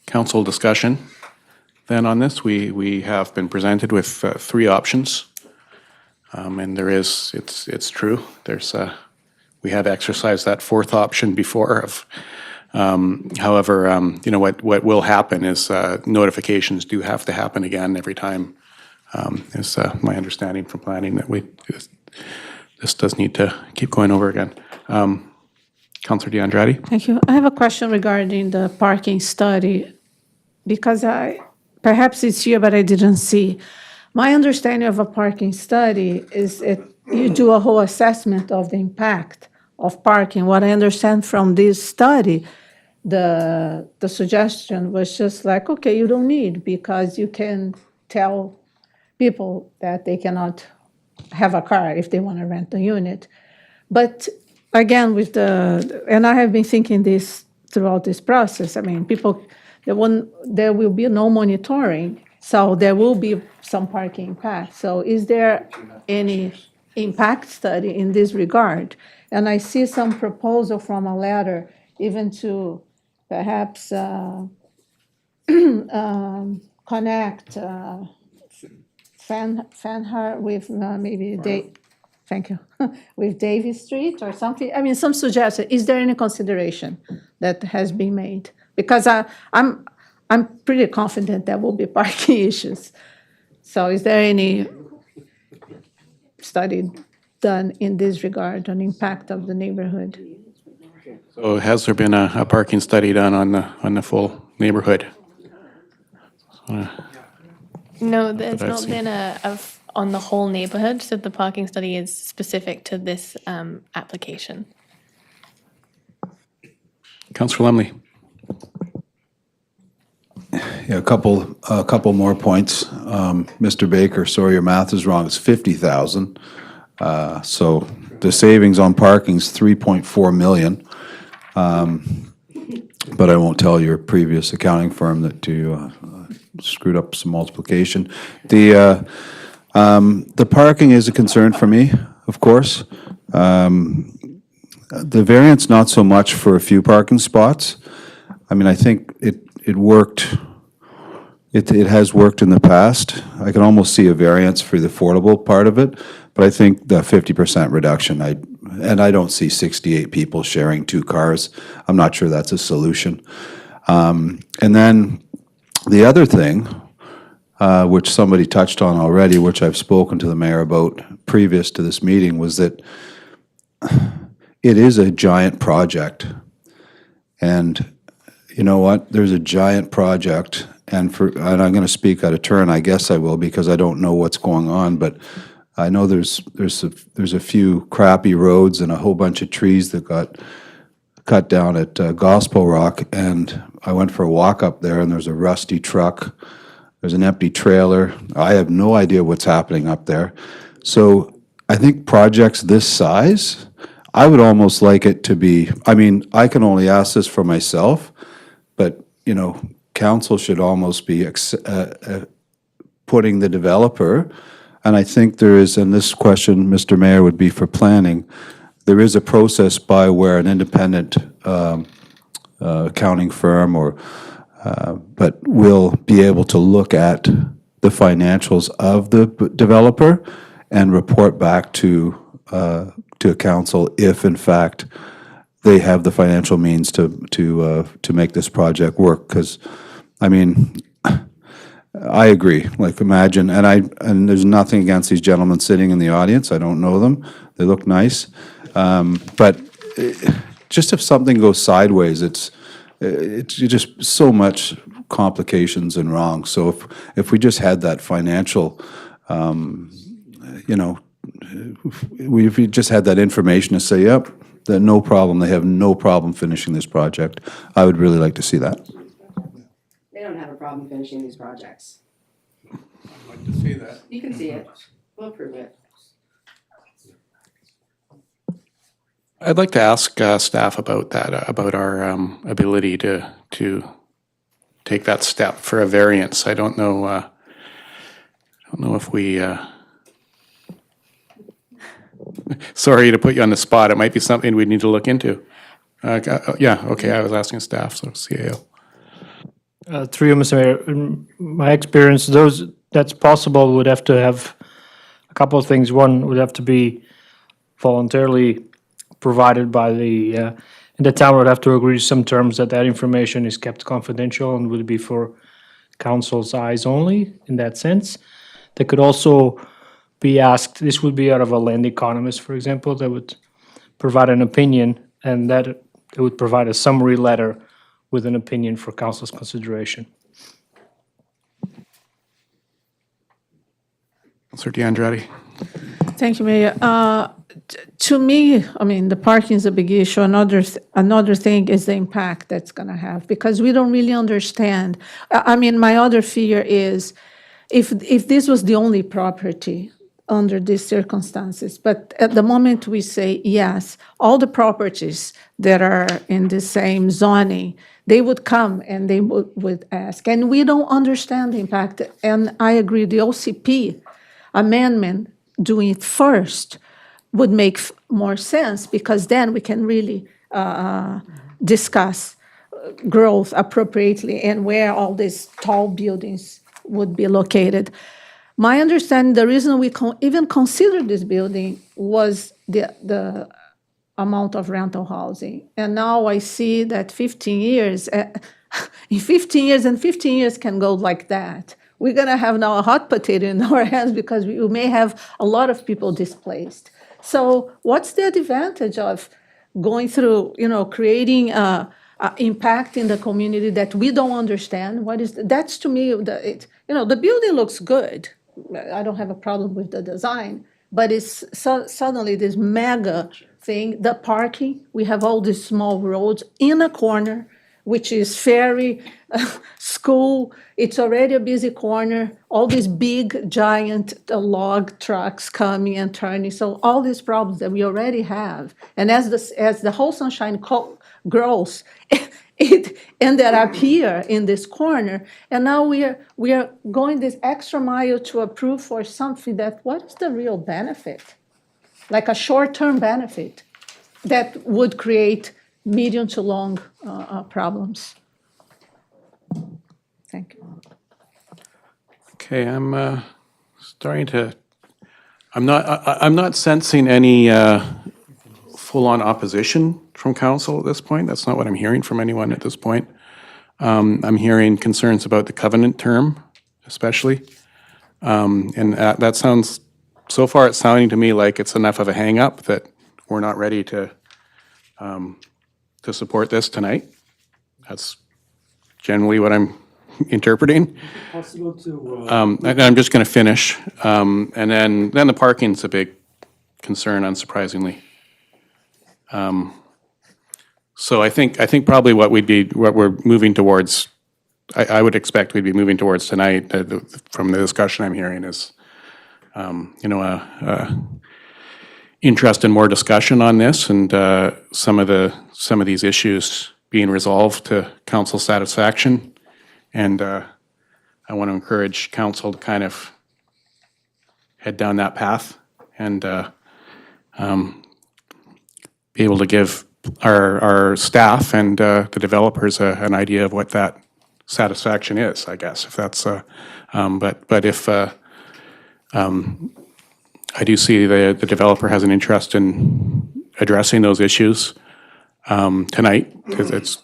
council discussion. Then on this, we have been presented with 3 options. And there is, it's true, there's we have exercised that 4th option before of however, what will happen is notifications do have to happen again every time. Is my understanding from planning that this does need to keep going over again. Councillor DeAndrade. Thank you. I have a question regarding the parking study, because perhaps it's here, but I didn't see. My understanding of a parking study is you do a whole assessment of the impact of parking. What I understand from this study, the suggestion was just like, okay, you don't need, because you can tell people that they cannot have a car if they want to rent a unit. But again, and I have been thinking this throughout this process, I mean, there will be no monitoring So there will be some parking impact. So is there any impact study in this regard? And I see some proposal from a letter even to perhaps connect Fanhar with maybe thank you, with Davis Street or something. I mean, some suggestion. Is there any consideration that has been made? Because I'm pretty confident there will be parking issues. So is there any study done in this regard on impact of the neighborhood? So has there been a parking study done on the full neighborhood? No, there's I've not seen. been on the whole neighborhood, so the parking study is specific to this application. Councillor Lumley. Yeah, a couple more points. Mr. Baker, sorry, your math is wrong. It's 50,000. So the savings on parking is 3.4 million. But I won't tell your previous accounting firm that you screwed up some multiplication. The parking is a concern for me, of course. The variance, not so much for a few parking spots. I mean, I think it worked. It has worked in the past. I can almost see a variance for the affordable part of it, but I think the 50% reduction, I don't see 68 people sharing 2 cars. I'm not sure that's a solution. And then the other thing, which somebody touched on already, which I've spoken to the mayor about previous to this meeting, was that it is a giant project. And you know what? There's a giant project, and I'm going to speak out of turn. I guess I will, because I don't know what's going on, but I know there's a few crappy roads and a whole bunch of trees that got cut down at Gospel Rock, and I went for a walk up there, and there's a rusty truck. There's an empty trailer. I have no idea what's happening up there. So I think projects this size, I would almost like it to be, I mean, I can only ask this for myself, but, you know, council should almost be putting the developer, and I think there is, and this question, Mr. Mayor, would be for planning, there is a process by where an independent accounting firm but will be able to look at the financials of the developer and report back to council if, in fact, they have the financial means to make this project work. Because, I mean, I agree. Like, imagine, and there's nothing against these gentlemen sitting in the audience. I don't know them. They look nice, but just if something goes sideways, it's just so much complications and wrong. So if we just had that financial, you know, if we just had that information to say, yep, that no problem, they have no problem finishing this project, I would really like to see that. They don't have a problem finishing these projects. I'd like to see that. You can see it. We'll prove it. I'd like to ask staff about that, about our ability to take that step for a variance. I don't know if we. Sorry to put you on the spot. It might be something we need to look into. Yeah. Okay. I was asking staff, so CAO. Through you, Mr. Mayor, in my experience, that's possible would have to have a couple of things. One would have to be voluntarily provided by and the town would have to agree to some terms that information is kept confidential and would be for council's eyes only in that sense. They could also be asked, this would be out of a land economist, for example, that would provide an opinion, and that it would provide a summary letter with an opinion for council's consideration. Councilor DeAndretti. Thank you, Mayor. To me, I mean, the parking is a big issue. Another thing is the impact that's going to have, because we don't really understand. I mean, my other fear is if this was the only property, under these circumstances. But at the moment we say, yes, all the properties that are in the same zoning, they would come and they would ask. And we don't understand the impact. And I agree, the OCP amendment, doing it first, would make more sense, because then we can really discuss growth appropriately and where all these tall buildings would be located. My understanding, the reason we even considered this building was the amount of rental housing. And now I see that 15 years, in 15 years, and 15 years can go like that. We're going to have now a hot potato in our hands, because we may have a lot of people displaced. So what's the advantage of going through, creating impact in the community that we don't understand? That's to me, the building looks good. I don't have a problem with the design, but it's suddenly this mega thing. The parking, we have all these small roads in a corner, which is ferry, school. It's already a busy corner. All these big, giant log trucks coming and turning. So all these problems that we already have. And as the whole Sunshine grows, it ended up here in this corner. And now we are going this extra mile to approve for something that, what is the real benefit? Like a short-term benefit that would create medium to long problems. Thank you. Okay, I'm not sensing any full-on opposition from council at this point. That's not what I'm hearing from anyone at this point. I'm hearing concerns about the covenant term, especially. And that sounds, so far it's sounding to me like it's enough of a hang-up that we're not ready to support this tonight. That's generally what I'm interpreting. Possible to. And I'm just going to finish. And then the parking's a big concern, unsurprisingly. So I think probably what we're moving towards, I would expect we'd be moving towards tonight, from the discussion I'm hearing, is, interest in more discussion on this, and some of these issues being resolved to council satisfaction. And I want to encourage council to kind of head down that path and be able to give our staff and the developers an idea of what that satisfaction is, I guess, if that's, but if I do see the developer has an interest in addressing those issues tonight.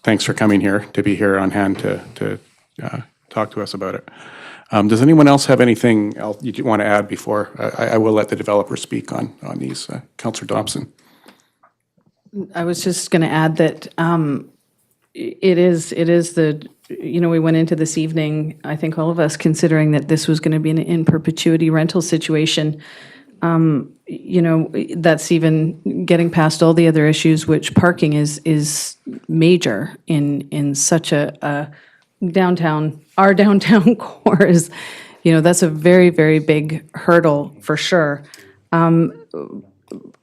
Thanks for coming here, to be here on hand to talk to us about it. Does anyone else have anything else you want to add before? I will let the developer speak on these. Councillor Dobson. I was just going to add that it is we went into this evening, I think all of us, considering that this was going to be an in perpetuity rental situation. That's even getting past all the other issues, which parking is major in such a downtown. Our downtown core is, that's a very, very big hurdle for sure.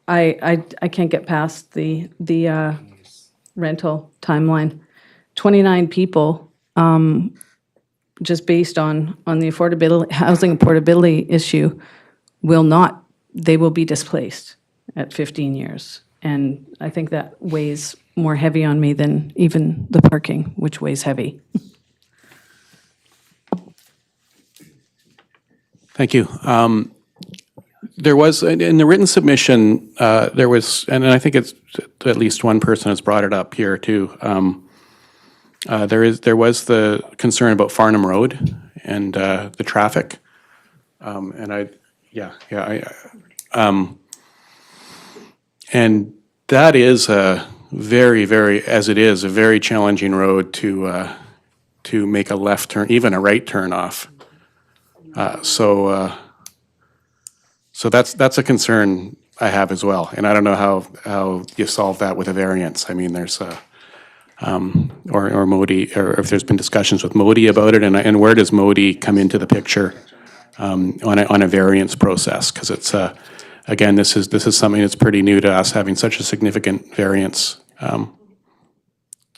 I can't get past the rental timeline. 29 people, just based on the affordability, housing affordability issue, they will be displaced at 15 years. And I think that weighs more heavy on me than even the parking, which weighs heavy. Thank you. There was, in the written submission, there was, and I think it's at least one person has brought it up here too. There was the concern about Farnham Road and the traffic. And that is a very, very, as it is, a very challenging road to make a left turn, even a right turn off. So that's a concern I have as well, and I don't know how you solve that with a variance. I mean, there's or Modi, or if there's been discussions with Modi about it, and where does Modi come into the picture on a variance process, because it's, again, this is something that's pretty new to us, having such a significant variance.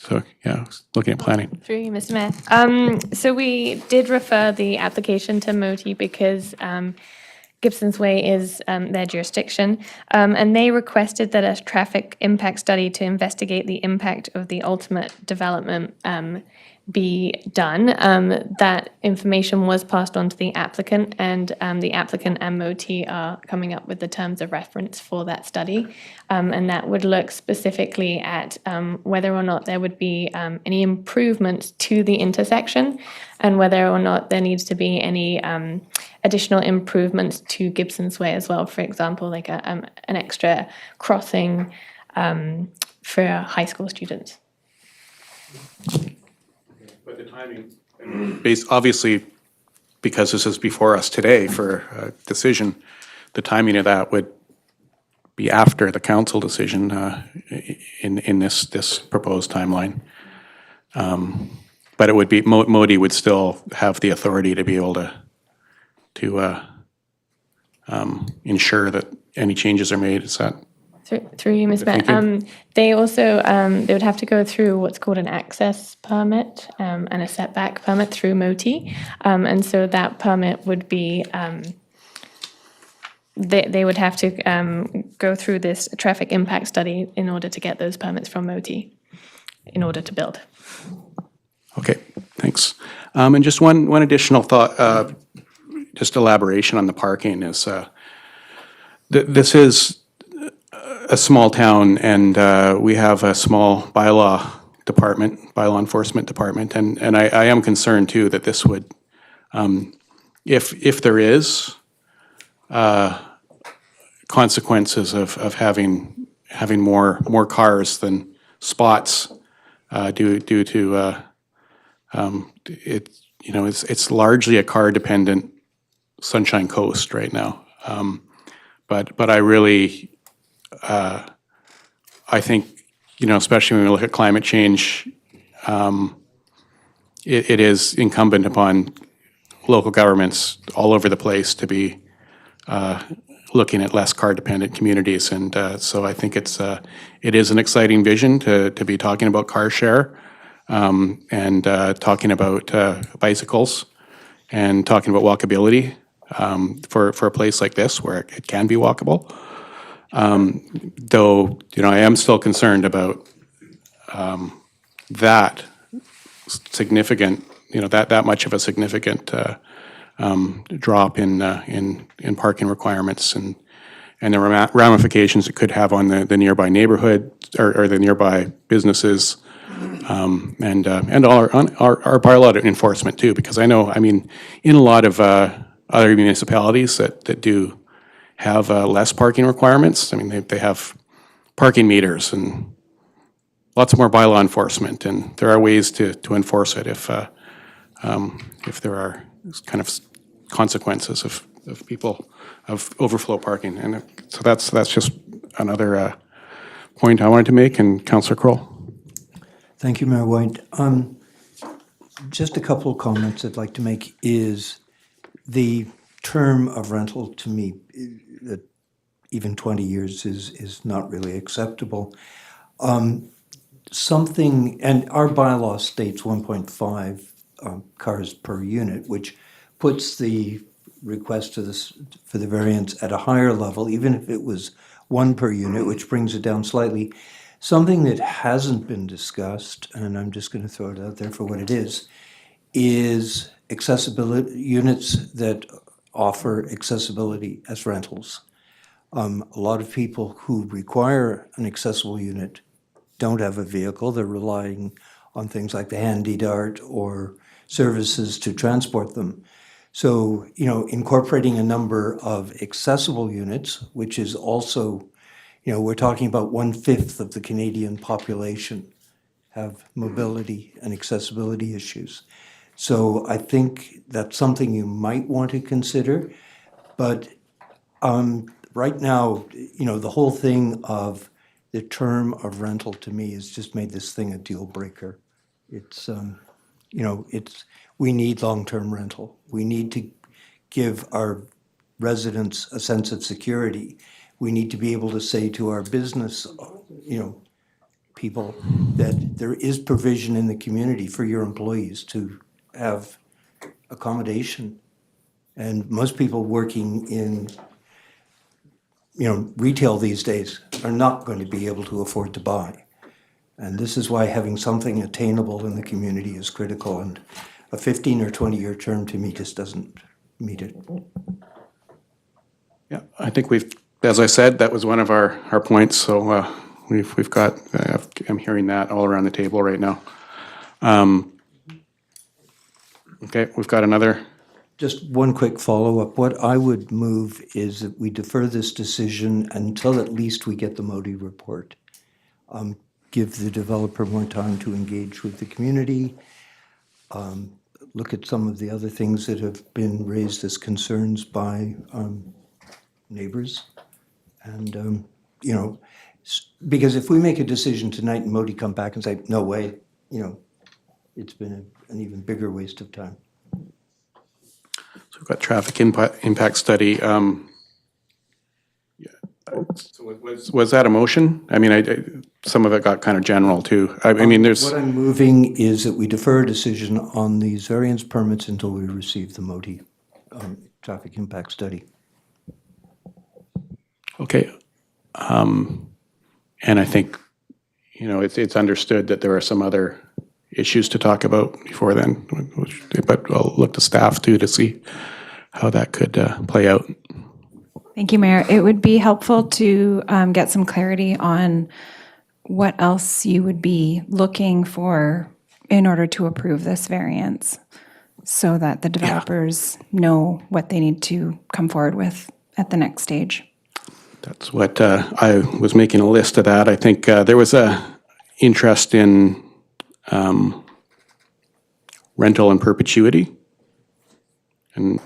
So, yeah, looking at planning. Through you, Mr. Mayor. So we did refer the application to MOTI because Gibsons Way is their jurisdiction, and they requested that a traffic impact study to investigate the impact of the ultimate development be done. That information was passed on to the applicant, and the applicant and MOTI are coming up with the terms of reference for that study. And that would look specifically at whether or not there would be any improvements to the intersection, and whether or not there needs to be any additional improvements to Gibsons Way as well. For example, like an extra crossing for high school students. But the timing, obviously, because this is before us today for a decision, the timing of that would be after the council decision in this proposed timeline. But it would be, MOTI would still have the authority to be able to ensure that any changes are made. Is that? Through you, Ms. Mayor. They also, they would have to go through what's called an access permit and a setback permit through MOTI. And so that permit would be, they would have to go through this traffic impact study in order to get those permits from MOTI in order to build. Okay, thanks. And just one additional thought, just elaboration on the parking is, this is a small town, and we have a small bylaw enforcement department, and I am concerned too that this would, if there is consequences of having more cars than spots due to it's largely a car dependent Sunshine Coast right now, but I really. I think, especially when we look at climate change, it is incumbent upon local governments all over the place to be looking at less car-dependent communities. And so I think it is an exciting vision to be talking about car share and talking about bicycles and talking about walkability for a place like this where it can be walkable. Though, I am still concerned about that significant, that much of a significant drop in parking requirements and the ramifications it could have on the nearby neighborhood or the nearby businesses, and our bylaw enforcement too, because I know, in a lot of other municipalities that do have less parking requirements. They have parking meters and lots more bylaw enforcement, and there are ways to enforce it if there are kind of consequences of people of overflow parking. And so that's just another point I wanted to make. And Councillor Kroll. Thank you, Mayor White. Just a couple of comments I'd like to make is the term of rental to me, that even 20 years is not really acceptable. Something, and our bylaw states 1.5 cars per unit, which puts the request for the variance at a higher level, even if it was 1 per unit, which brings it down slightly. Something that hasn't been discussed, and I'm just going to throw it out there for what it is accessibility units that offer accessibility as rentals. A lot of people who require an accessible unit don't have a vehicle. They're relying on things like the Handy Dart or services to transport them. So, incorporating a number of accessible units, which is also, we're talking about 1/5 of the Canadian population have mobility and accessibility issues. So I think that's something you might want to consider. But right now, the whole thing of the term of rental to me has just made this thing a deal breaker. It's, we need long-term rental. We need to give our residents a sense of security. We need to be able to say to our business, people, that there is provision in the community for your employees to have accommodation. And most people working in, retail these days are not going to be able to afford to buy. And this is why having something attainable in the community is critical. And a 15 or 20-year term to me just doesn't meet it. Yeah, I think as I said, that was one of our points, so we've got, I'm hearing that all around the table right now. Okay, we've got another. Just one quick follow-up. What I would move is that we defer this decision until at least we get the Modi report. Give the developer more time to engage with the community, look at some of the other things that have been raised as concerns by neighbors. And, because if we make a decision tonight and Modi come back and say, no way, it's been an even bigger waste of time. So we've got traffic impact study. So was that a motion? I mean, some of it got kind of general too. I mean, there's. What I'm moving is that we defer a decision on these variance permits until we receive the Modi traffic impact study. Okay. And I think, it's understood that there are some other issues to talk about before then, but I'll look to staff too to see how that could play out. Thank you, Mayor. It would be helpful to get some clarity on what else you would be looking for in order to approve this variance so that the developers know what they need to come forward with at the next stage. That's what I was making a list of that. I think there was a interest in rental in perpetuity and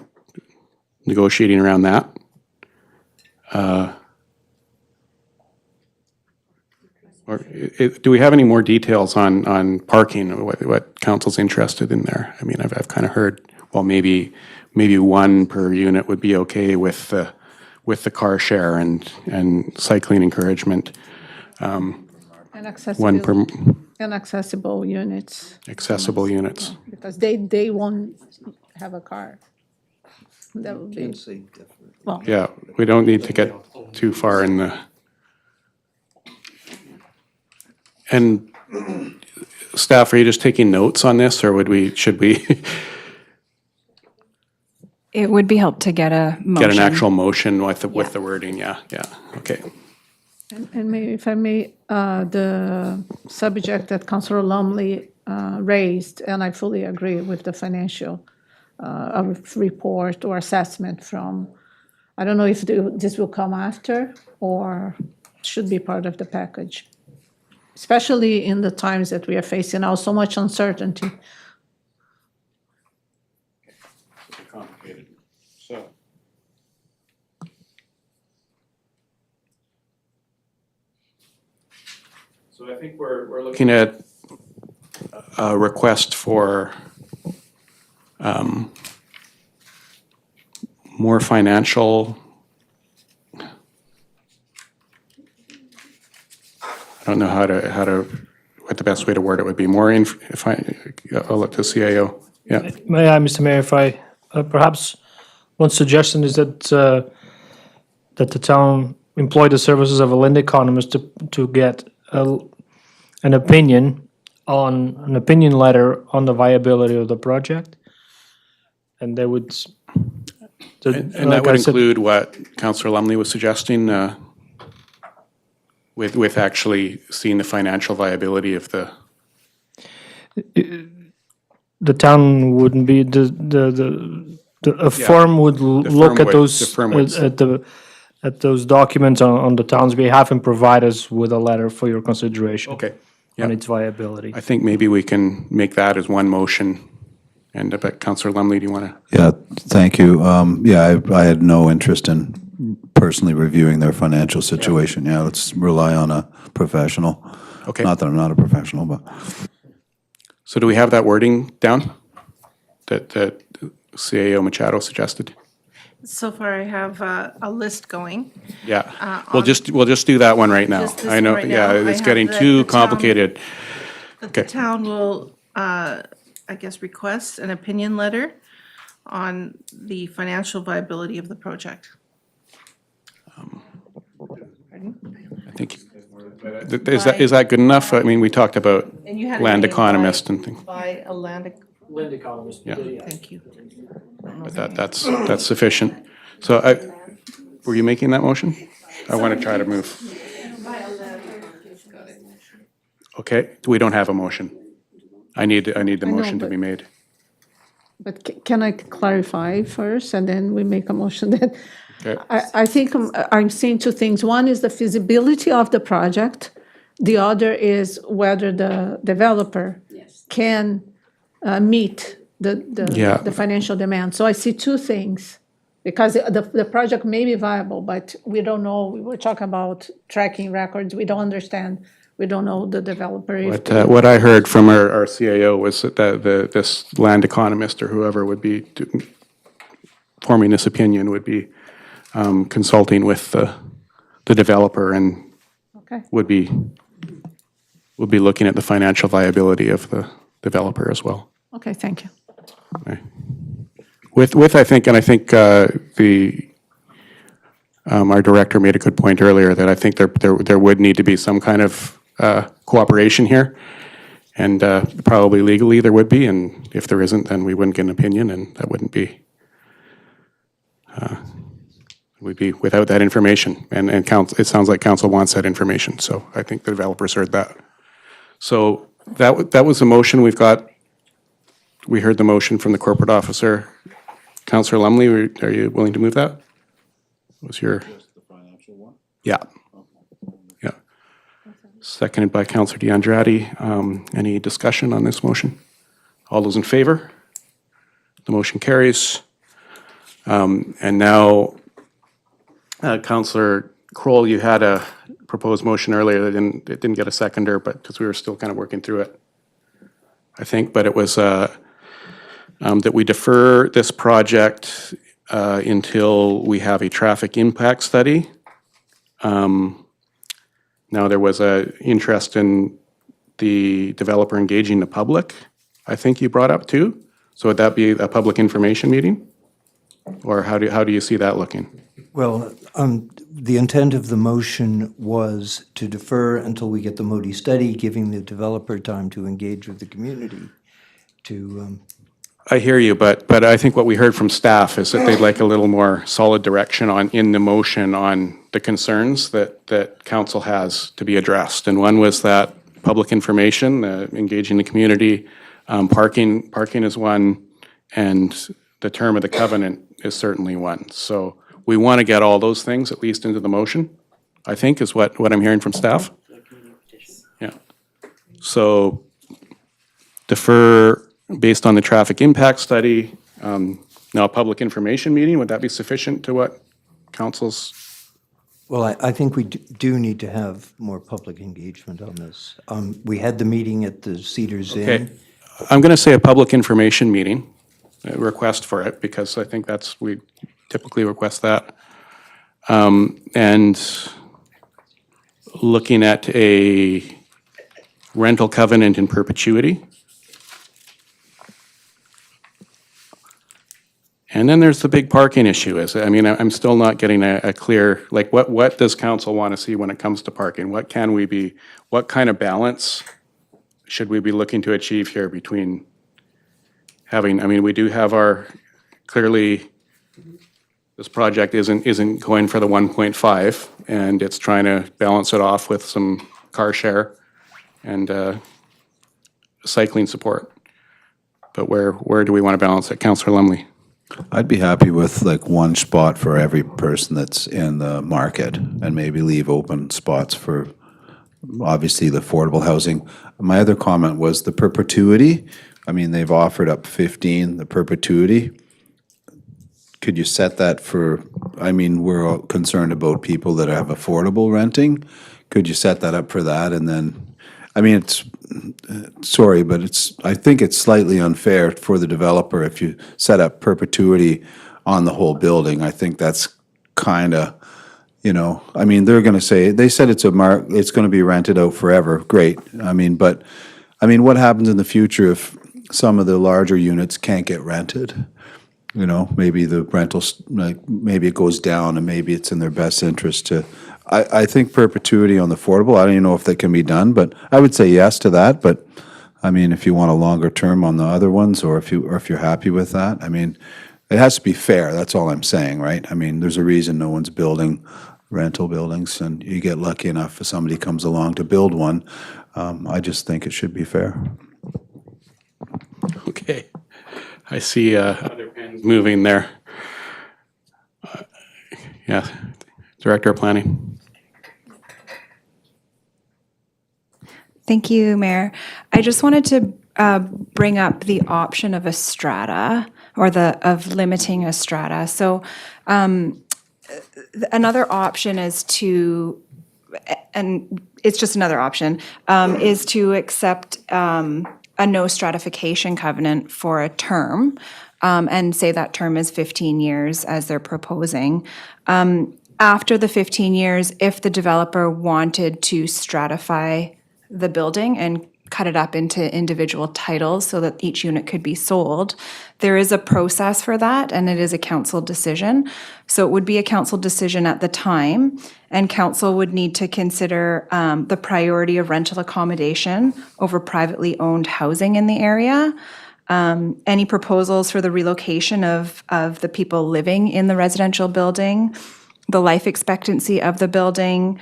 negotiating around that. Do we have any more details on parking, or what council's interested in there? I mean, I've kind of heard, well, maybe one per unit would be okay with the car share and cycling encouragement. And One per accessible units. accessible units. Because they won't have a car. That would be, well, Yeah, we don't need to get too far in the. And staff, are you just taking notes on this, or should we It would be helpful to get a motion. get an actual motion with the wording? Yeah, okay. and maybe if I may, the subject that Councillor Lumley raised, and I fully agree with the financial report or assessment from, I don't know if this will come after or should be part of the package, especially in the times that we are facing now, so much uncertainty. Complicated. So I think we're looking at a request for more financial. I don't know what the best way to word it would be. More I'll look to CAO. Yeah. May I, Mr. Mayor, if I, perhaps one suggestion is that that the town employ the services of a land economist to get an opinion letter on the viability of the project. And they would. And that would include what Councillor Lumley was suggesting, with actually seeing the financial viability of the. The town wouldn't be a firm would look at those at those documents on the town's behalf and provide us with a letter for your consideration. Okay. On its viability. I think maybe we can make that as one motion. And but Councillor Lumley, do you want to? Yeah, thank you. I had no interest in personally reviewing their financial situation. Yeah, let's rely on a professional. Okay. Not that I'm not a professional, but. So do we have that wording down that CAO Machado suggested? So far, I have a list going. Yeah, we'll just do that one right now. Just this I know, one right yeah, now. I it's have getting the too town- complicated. That the Okay. town will, I guess, request an opinion letter on the financial viability of the project. I think, is that good enough? I mean, we talked about And you had it land named economist and things, by a land. Land economist. Yeah. Thank you. but that's sufficient. So were you making that motion? I want to try to move. Okay, we don't have a motion. I need the know, motion to but- be made. But can I clarify first, and then we make a motion that, Okay. I think I'm seeing two things. One is the feasibility of the project. The other is whether the developer can meet Yeah. the financial demand. So I see two things, because the project may be viable, but we don't know. We were talking about tracking records. We don't understand. We don't know the developer. What I heard from our CAO was that this land economist or whoever would be forming this opinion would be consulting with the developer and Okay. would be looking at the financial viability of the developer as well. Okay, thank you. With I think our director made a good point earlier that I think there would need to be some kind of cooperation here, and probably legally there would be, and if there isn't, then we wouldn't get an opinion, and that wouldn't be. We'd be without that information, and council. It sounds like council wants that information, so I think the developers heard that. So that was the motion we've got. We heard the motion from the corporate officer. Councillor Lumley, are you willing to move that? Was your? Yeah. Yeah. Seconded by Councillor DeAndrade. Any discussion on this motion? All those in favor? The motion carries. And now, Councillor Kroll, you had a proposed motion earlier that it didn't get a seconder, but because we were still kind of working through it, I think. But it was that we defer this project until we have a traffic impact study. Now, there was a interest in the developer engaging the public, I think you brought up too. So would that be a public information meeting? Or how do you see that looking? Well, the intent of the motion was to defer until we get the Modi study, giving the developer time to engage with the community to I hear you, but I think what we heard from staff is that they'd like a little more solid direction in the motion on the concerns that council has to be addressed. And one was that public information, engaging the community, parking is one, and the term of the covenant is certainly one. So we want to get all those things at least into the motion, I think is what I'm hearing from staff. Yeah. So defer based on the traffic impact study. Now, a public information meeting, would that be sufficient to what council's? Well, I think we do need to have more public engagement on this. We had the meeting at the Cedars Inn. Okay, I'm going to say a public information meeting, a request for it, because I think we typically request that. And looking at a rental covenant in perpetuity. And then there's the big parking issue. I'm still not getting a clear, like, what does council want to see when it comes to parking? What kind of balance should we be looking to achieve here between having, we do have clearly, this project isn't going for the 1.5, and it's trying to balance it off with some car share and cycling support. But where do we want to balance it? Councillor Lumley? I'd be happy with like one spot for every person that's in the market and maybe leave open spots for obviously the affordable housing. My other comment was the perpetuity. They've offered up 15, the perpetuity. Could you set that for, we're all concerned about people that have affordable renting. Could you set that up for that? And then, sorry, but I think it's slightly unfair for the developer if you set up perpetuity on the whole building. I think that's kind of, I mean, they're going to say, they said it's it's going to be rented out forever. Great. But what happens in the future if some of the larger units can't get rented? Maybe the rentals, maybe it goes down, and maybe it's in their best interest to, I think perpetuity on the affordable, I don't even know if that can be done, but I would say yes to that. But if you want a longer term on the other ones, or if you're happy with that, it has to be fair. That's all I'm saying, right? There's a reason no one's building rental buildings, and you get lucky enough if somebody comes along to build one. I just think it should be fair. Okay. I see other pens moving there. Yeah, Director of Planning. Thank you, Mayor. I just wanted to bring up the option of a strata, or of limiting a strata. So another option is to, and it's just another option, is to accept a no stratification covenant for a term, and say that term is 15 years as they're proposing. After the 15 years, if the developer wanted to stratify the building and cut it up into individual titles so that each unit could be sold, there is a process for that, and it is a council decision. So it would be a council decision at the time, and council would need to consider the priority of rental accommodation over privately owned housing in the area, any proposals for the relocation of the people living in the residential building, the life expectancy of the building,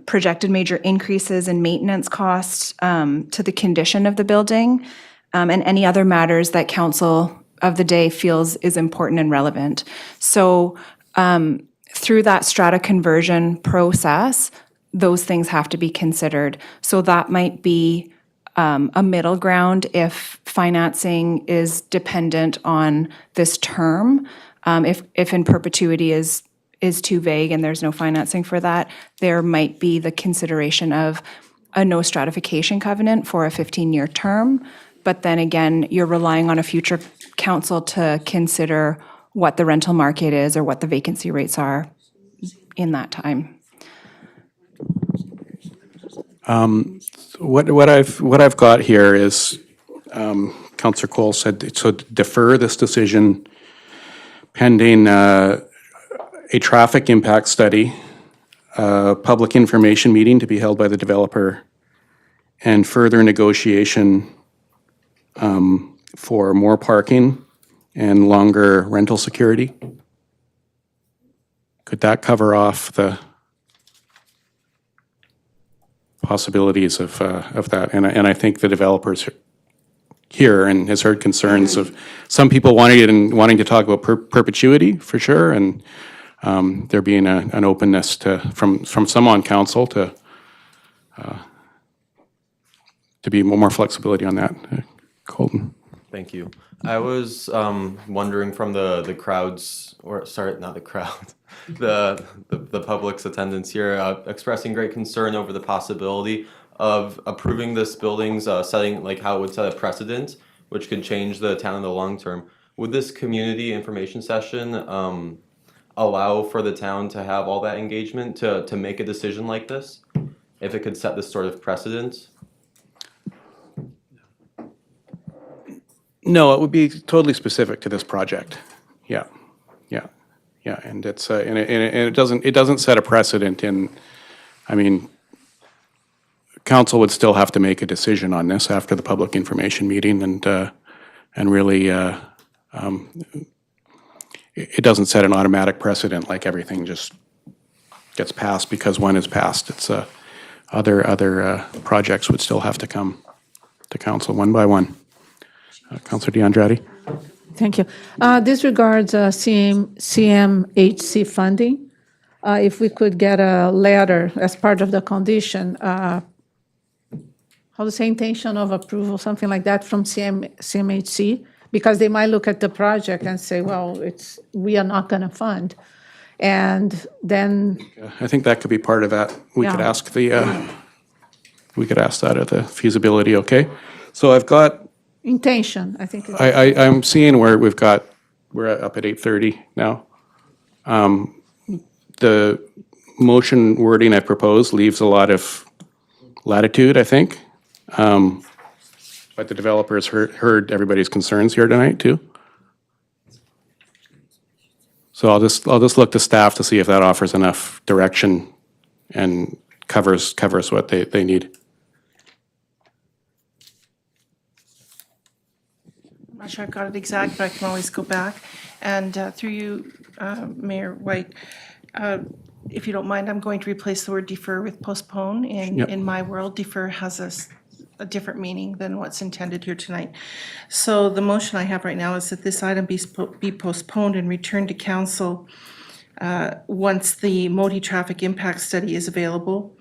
projected major increases in maintenance costs to the condition of the building, and any other matters that council of the day feels is important and relevant. So through that strata conversion process, those things have to be considered. So that might be a middle ground if financing is dependent on this term. If in perpetuity is too vague and there's no financing for that, there might be the consideration of a no stratification covenant for a 15-year term. But then again, you're relying on a future council to consider what the rental market is or what the vacancy rates are in that time. What I've got here is, Councillor Cole said, so defer this decision pending a traffic impact study, a public information meeting to be held by the developer, and further negotiation for more parking and longer rental security. Could that cover off the possibilities of that? And I think the developers here and has heard concerns of some people wanting to talk about perpetuity for sure, and there being an openness from some on council to be more flexibility on that. Colton. Thank you. I was wondering from the crowds, or sorry, not the crowd, the public's attendance here, expressing great concern over the possibility of approving this building's setting, like how it would set a precedent, which could change the town in the long term. Would this community information session allow for the town to have all that engagement to make a decision like this, if it could set this sort of precedent? No, it would be totally specific to this project. Yeah, and it's and it doesn't set a precedent in. I mean, council would still have to make a decision on this after the public information meeting, and really, it doesn't set an automatic precedent like everything just gets passed because one is passed. It's other projects would still have to come to council one by one. Councillor DeAndrade. Thank you. This regards CMHC funding. If we could get a letter as part of the condition, how to say, intention of approval, something like that from CMHC, because they might look at the project and say, well, we are not going to fund. And then I think that could be part of that. We could ask that of the feasibility. Okay, so I've got intention. I think I'm seeing where we've got we're up at 8:30 now. The motion wording I proposed leaves a lot of latitude, I think. But the developers heard everybody's concerns here tonight too. So I'll just look to staff to see if that offers enough direction and covers what they need. I'm not sure I've got it exact, but I can always go back. And through you, Mayor White, if you don't mind, I'm going to replace the word defer with postpone. Yep. In my world, defer has a different meaning than what's intended here tonight. So the motion I have right now is that this item be postponed and returned to council once the multi-traffic impact study is available,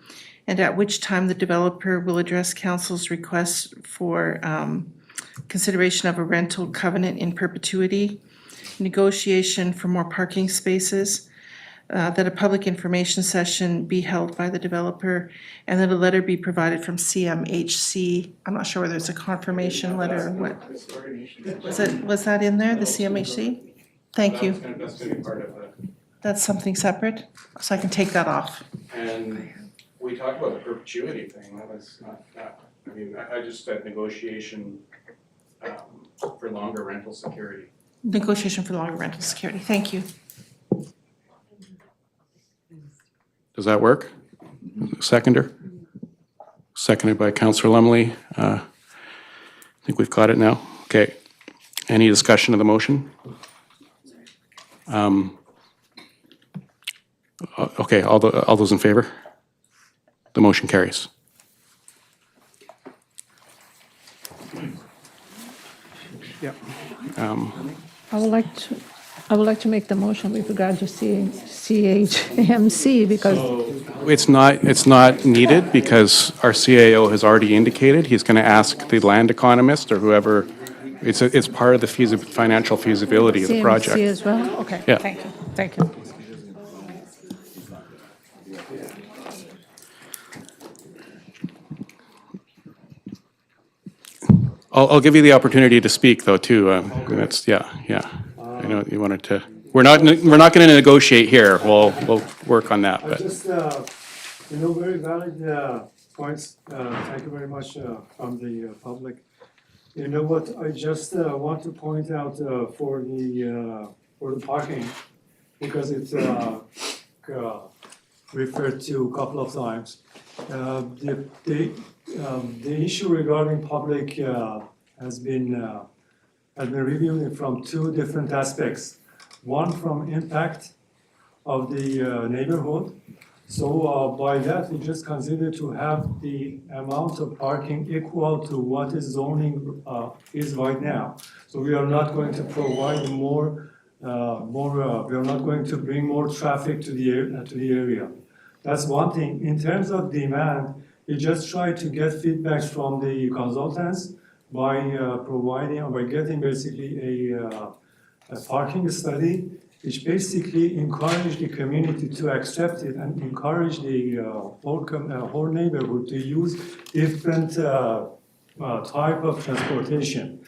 and at which time the developer will address council's request for consideration of a rental covenant in perpetuity, negotiation for more parking spaces, that a public information session be held by the developer, and that a letter be provided from CMHC. I'm not sure whether it's a confirmation letter or what. Was that in there, the CMHC? Thank you. That's going to be part of it. That's something separate, so I can take that off. And we talked about the perpetuity thing. That was not that. I mean, I just said negotiation for longer rental security. Negotiation for longer rental security. Thank you. Does that work? Seconder? Seconded by Councillor Lumley. I think we've got it now. Okay. Any discussion of the motion? Okay, all those in favor? The motion carries. Yep. I would like to make the motion with regard to CHMC because It's not needed because our CAO has already indicated he's going to ask the land economist or whoever. It's part of the financial feasibility of the project. CMC as well? Okay, Yeah. thank you, thank you. I'll give you the opportunity to speak though too. That's yeah. I know you wanted to. We're not going to negotiate here. We'll work on that. But Just very valid points. Thank you very much from the public. You know what? I just want to point out for the parking because it's referred to a couple of times. The issue regarding public has been reviewed from two different aspects. One from impact of the neighborhood. So by that, we just consider to have the amount of parking equal to what is zoning is right now. So we are not going to provide more. We are not going to bring more traffic to the area. That's one thing. In terms of demand, we just try to get feedbacks from the consultants by getting basically a parking study, which basically encourage the community to accept it and encourage the whole neighborhood to use different type of transportation.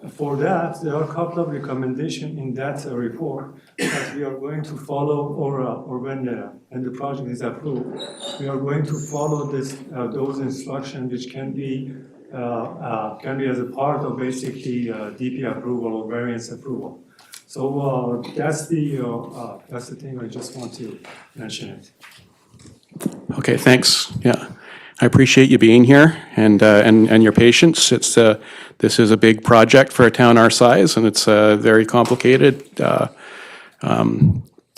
For that, there are a couple of recommendations in that report that we are going to follow, or when the project is approved, we are going to follow those instructions, which can be as a part of basically DP approval or variance approval. So that's the thing. I just want to mention it. okay, thanks. Yeah, I appreciate you being here and your patience. This is a big project for a town our size, and it's very complicated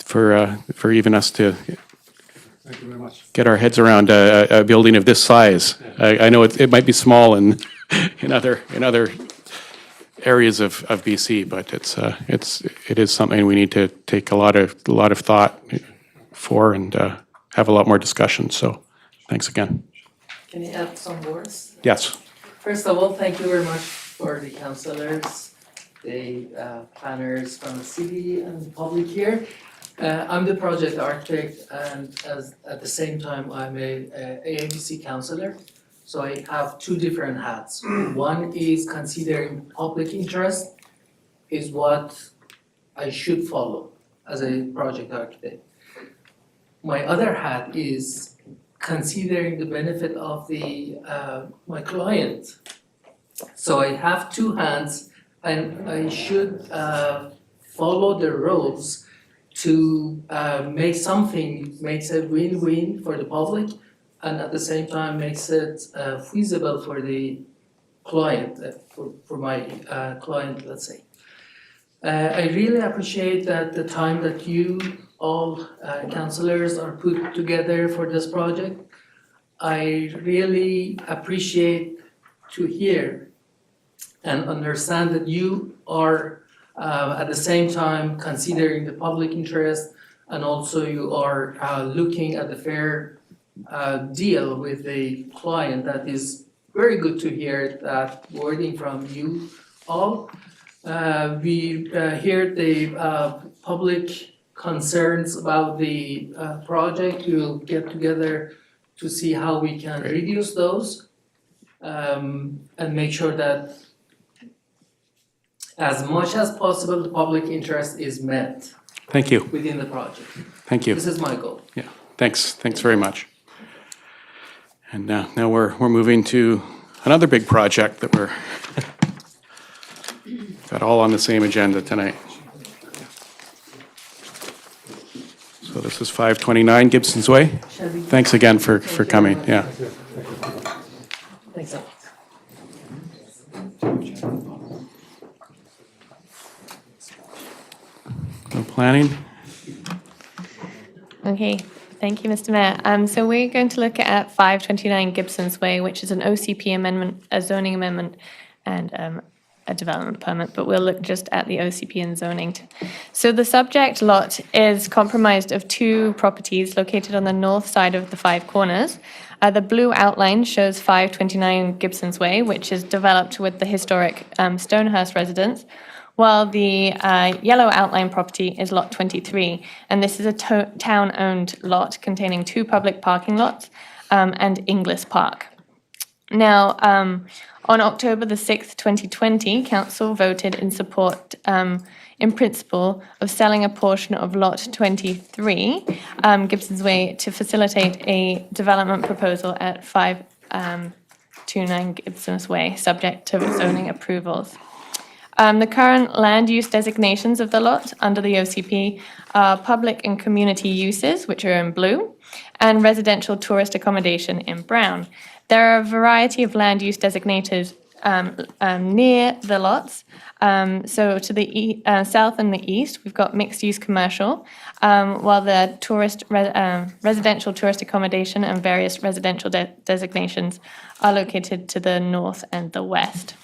for even us to Thank you very much. get our heads around a building of this size. I know it might be small in other areas of BC, but it is something we need to take a lot of thought for and have a lot more discussion. So, thanks again. Can you add some words? Yes. First of all, thank you very much for the councillors, the planners from the city and the public here. I'm the project architect, and at the same time I'm a AMC councillor. So I have two different hats. One is considering public interest is what I should follow as a project architect. My other hat is considering the benefit of my client. So I have two hands, and I should follow the rules to make something makes a win-win for the public, and at the same time makes it feasible for the client, for my client, let's say. I really appreciate that the time that you all councillors are put together for this project. I really appreciate to hear and understand that you are at the same time considering the public interest, and also you are looking at the fair deal with the client. That is very good to hear that wording from you all. We hear the public concerns about the project. We'll get together to see how we can reduce those and make sure that as much as possible, the public interest is met. Thank you. Within the project. Thank you. This is my goal. Yeah, thanks very much. And now we're moving to another big project that we're got all on the same agenda tonight. So this is 529 Gibsons Way. Thanks again for coming, yeah. Thanks. No planning? Okay, thank you, Mr. Mayor. So we're going to look at 529 Gibsons Way, which is an OCP amendment, a zoning amendment, and a development permit, but we'll look just at the OCP and zoning. So the subject lot is comprised of two properties located on the north side of the Five Corners. The blue outline shows 529 Gibsons Way, which is developed with the historic Stonehurst residence, while the yellow outline property is lot 23, and this is a town-owned lot containing two public parking lots and Inglis Park. Now, on October the 6th, 2020, Council voted in support, in principle, of selling a portion of lot 23, Gibsons Way, to facilitate a development proposal at 529 Gibsons Way, subject to zoning approvals. The current land use designations of the lot under the OCP are public and community uses, which are in blue, and residential tourist accommodation in brown. There are a variety of land use designated near the lots. So to the south and the east, we've got mixed-use commercial, while the residential tourist accommodation and various residential designations are located to the north and the west.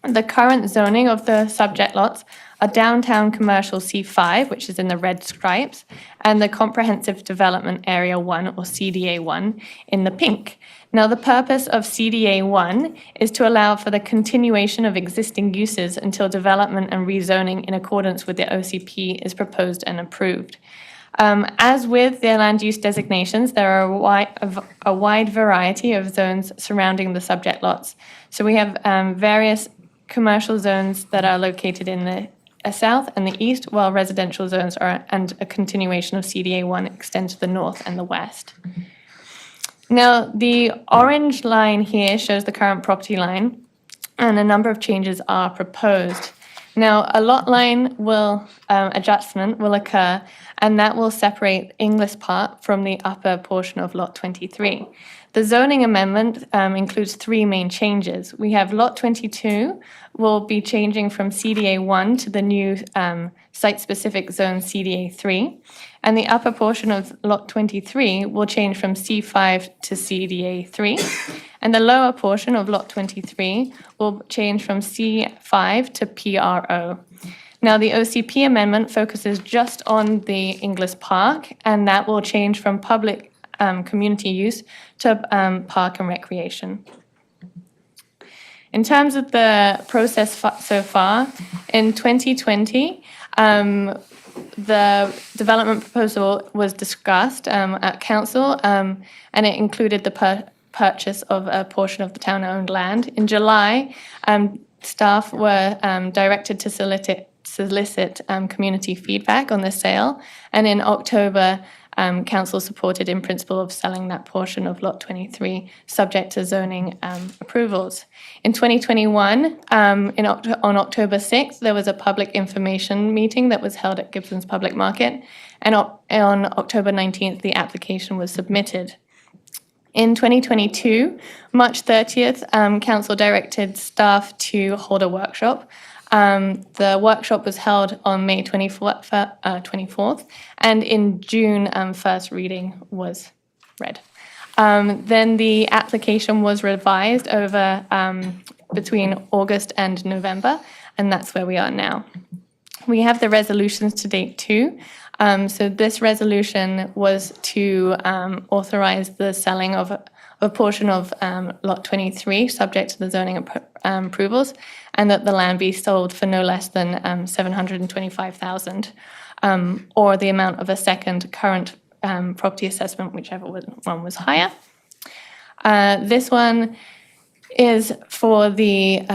The current zoning of the subject lots are downtown commercial C5, which is in the red stripes, and the comprehensive development area 1, or CDA 1, in the pink. Now, the purpose of CDA 1 is to allow for the continuation of existing uses until development and rezoning in accordance with the OCP is proposed and approved. As with the land use designations, there are a wide variety of zones surrounding the subject lots. So we have various commercial zones that are located in the south and the east, while residential zones and a continuation of CDA 1 extend to the north and the west. Now, the orange line here shows the current property line, and a number of changes are proposed. Now, a lot line adjustment will occur, and that will separate Inglis Park from the upper portion of lot 23. The zoning amendment includes three main changes. We have lot 22 will be changing from CDA 1 to the new site-specific zone CDA 3, and the upper portion of lot 23 will change from C5 to CDA 3, and the lower portion of lot 23 will change from C5 to PRO. Now, the OCP amendment focuses just on the Inglis Park, and that will change from public community use to park and recreation. In terms of the process so far, in 2020, the development proposal was discussed at council, and it included the purchase of a portion of the town-owned land. In July, staff were directed to solicit community feedback on the sale. And in October, council supported in principle of selling that portion of Lot 23, subject to zoning approvals. In 2021, on October 6th, there was a public information meeting that was held at Gibsons Public Market. And on October 19th, the application was submitted. In 2022, March 30th, council directed staff to hold a workshop. The workshop was held on May 24th, and in June, first reading was read. Then the application was revised over between August and November, and that's where we are now. We have the resolutions to date too. So this resolution was to authorize the selling of a portion of Lot 23, subject to the zoning approvals, and that the land be sold for no less than $725,000, or the amount of a second current property assessment, whichever one was higher. This one is for the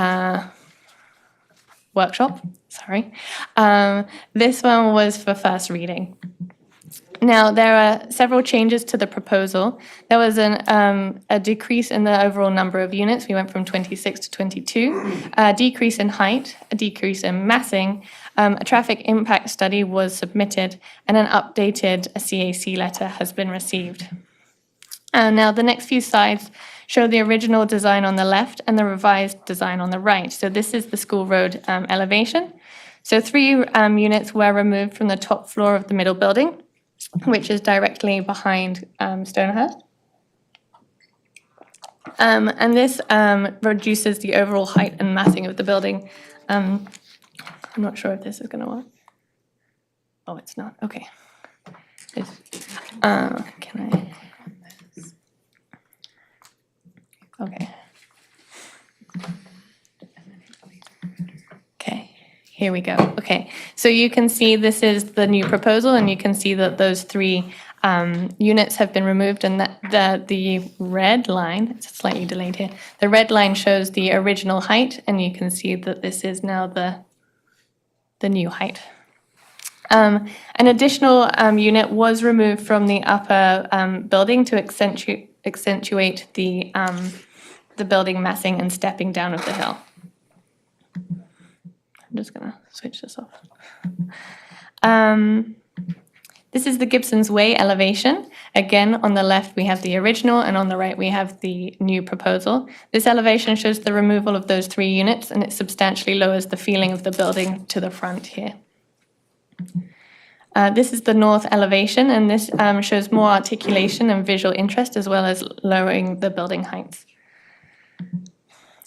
workshop. Sorry. This one was for first reading. Now, there are several changes to the proposal. There was a decrease in the overall number of units. We went from 26 to 22. A decrease in height, a decrease in massing. A traffic impact study was submitted, and an updated CAC letter has been received. Now, the next few slides show the original design on the left and the revised design on the right. So this is the school road elevation. So 3 units were removed from the top floor of the middle building, which is directly behind Stonehurst. And this reduces the overall height and massing of the building. I'm not sure if this is going to work. Oh, it's not. Okay. Can I? Okay. Okay, here we go. Okay, so you can see this is the new proposal, and you can see that those 3 units have been removed, and that the red line, it's slightly delayed here, the red line shows the original height, and you can see that this is now the new height. An additional unit was removed from the upper building to accentuate the building massing and stepping down of the hill. I'm just going to switch this off. This is the Gibsons Way elevation. Again, on the left we have the original, and on the right we have the new proposal. This elevation shows the removal of those 3 units, and it substantially lowers the feeling of the building to the front here. This is the north elevation, and this shows more articulation and visual interest, as well as lowering the building heights.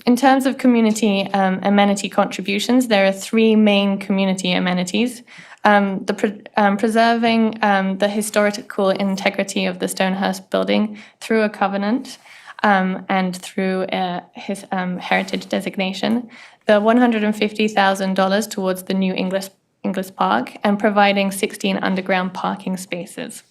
In terms of community amenity contributions, there are 3 main community amenities. Preserving the historical integrity of the Stonehurst building through a covenant and through his heritage designation, the $150,000 towards the new English Park, and providing 16 underground parking spaces.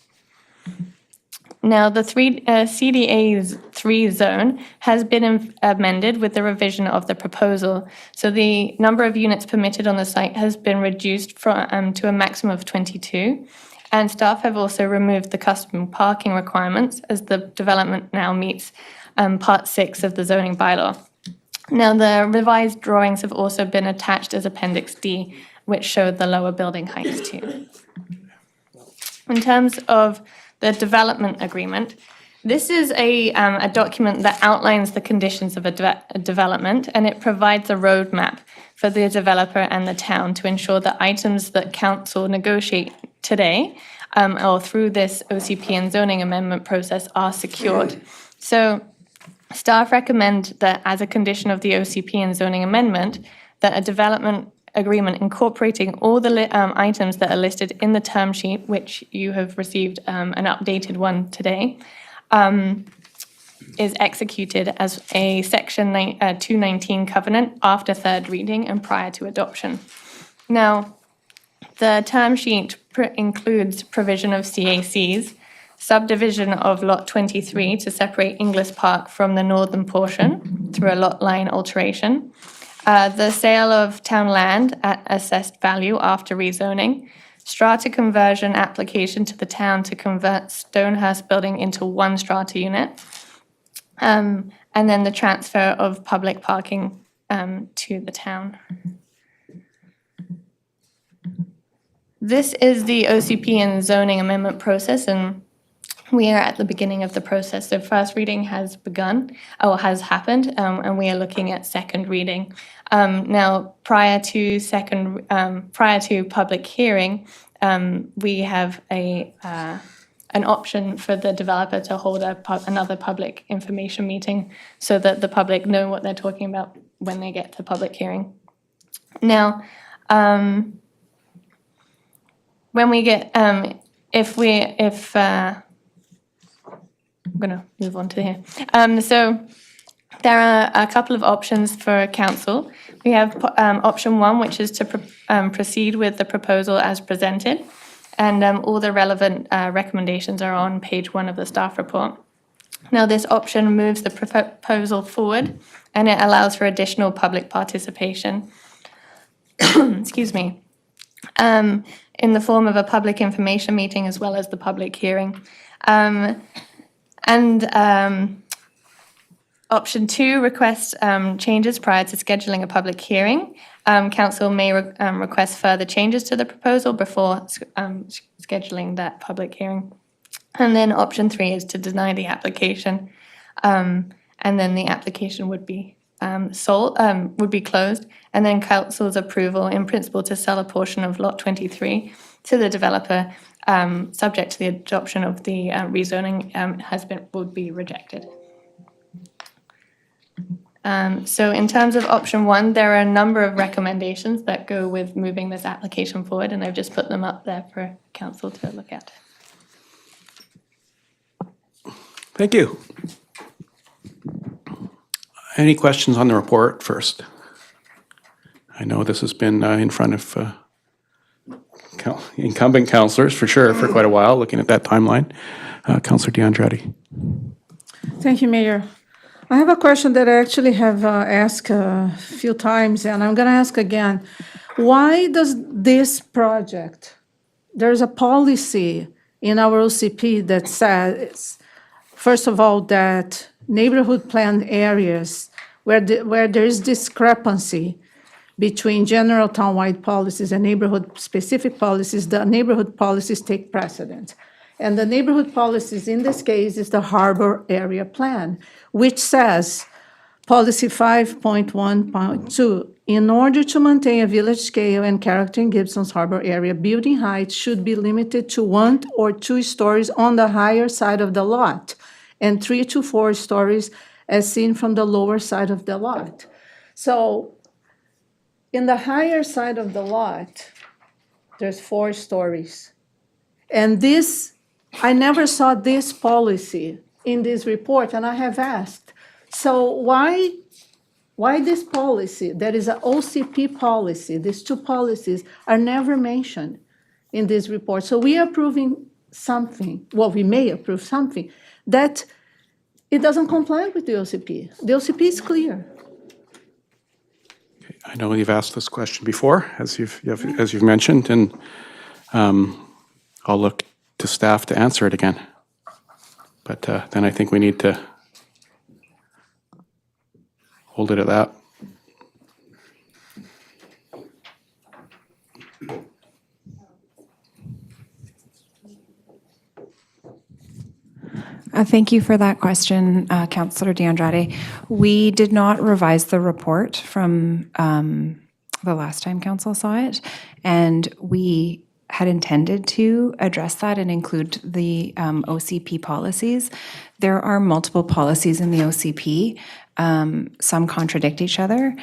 Now, the CDA's 3 zone has been amended with the revision of the proposal. So the number of units permitted on the site has been reduced to a maximum of 22. And staff have also removed the custom parking requirements, as the development now meets Part 6 of the zoning bylaw. Now, the revised drawings have also been attached as Appendix D, which showed the lower building heights too. In terms of the development agreement, this is a document that outlines the conditions of a development, and it provides a roadmap for the developer and the town to ensure that items that council negotiate today or through this OCP and zoning amendment process are secured. So staff recommend that as a condition of the OCP and zoning amendment, that a development agreement incorporating all the items that are listed in the term sheet, which you have received an updated one today, is executed as a Section 219 covenant after 3rd reading and prior to adoption. Now, the term sheet includes provision of CACs, subdivision of Lot 23 to separate English Park from the northern portion through a lot line alteration, the sale of town land at assessed value after rezoning, strata conversion application to the town to convert Stonehurst building into one strata unit, and then the transfer of public parking to the town. This is the OCP and zoning amendment process, and we are at the beginning of the process. So first reading has begun, or has happened, and we are looking at second reading. Now, prior to public hearing, we have an option for the developer to hold another public information meeting so that the public know what they're talking about when they get to public hearing. Now, when we get, I'm gonna move on to here. So there are a couple of options for council. We have option 1, which is to proceed with the proposal as presented. And all the relevant recommendations are on page 1 of the staff report. Now, this option moves the proposal forward and it allows for additional public participation. Excuse me. In the form of a public information meeting as well as the public hearing. Option 2 requests changes prior to scheduling a public hearing. Council may request further changes to the proposal before scheduling that public hearing. And then option 3 is to deny the application. And then the application would be closed, and then council's approval in principle to sell a portion of lot 23 to the developer, subject to the adoption of the rezoning, would be rejected. So in terms of option 1, there are a number of recommendations that go with moving this application forward, and I've just put them up there for council to look at. Thank you. Any questions on the report first? I know this has been in front of incumbent councillors for sure for quite a while, looking at that timeline. Councillor DeAndretti. Thank you, Mayor. I have a question that I actually have asked a few times, and I'm going to ask again. Why does this project, there's a policy in our OCP that says, first of all, that neighborhood plan areas where there is discrepancy between general townwide policies and neighborhood-specific policies, the neighborhood policies take precedent. And the neighborhood policies in this case is the Harbor Area Plan, which says, Policy 5.1.2, in order to maintain a village scale and character in Gibson's Harbor area, building height should be limited to 1 or 2 stories on the higher side of the lot, and 3 to 4 stories as seen from the lower side of the lot. So in the higher side of the lot, there's 4 stories. And this, I never saw this policy in this report, and I have asked, so why this policy, that is an OCP policy, these 2 policies are never mentioned in this report? So we are approving something, well, we may approve something that it doesn't comply with the OCP. The OCP is clear. I know you've asked this question before, as you've mentioned, and I'll look to staff to answer it again. But then I think we need to hold it at that. Thank you for that question, Councillor DeAndretti. We did not revise the report from the last time council saw it, and we had intended to address that and include the OCP policies. There are multiple policies in the OCP. Some contradict each other.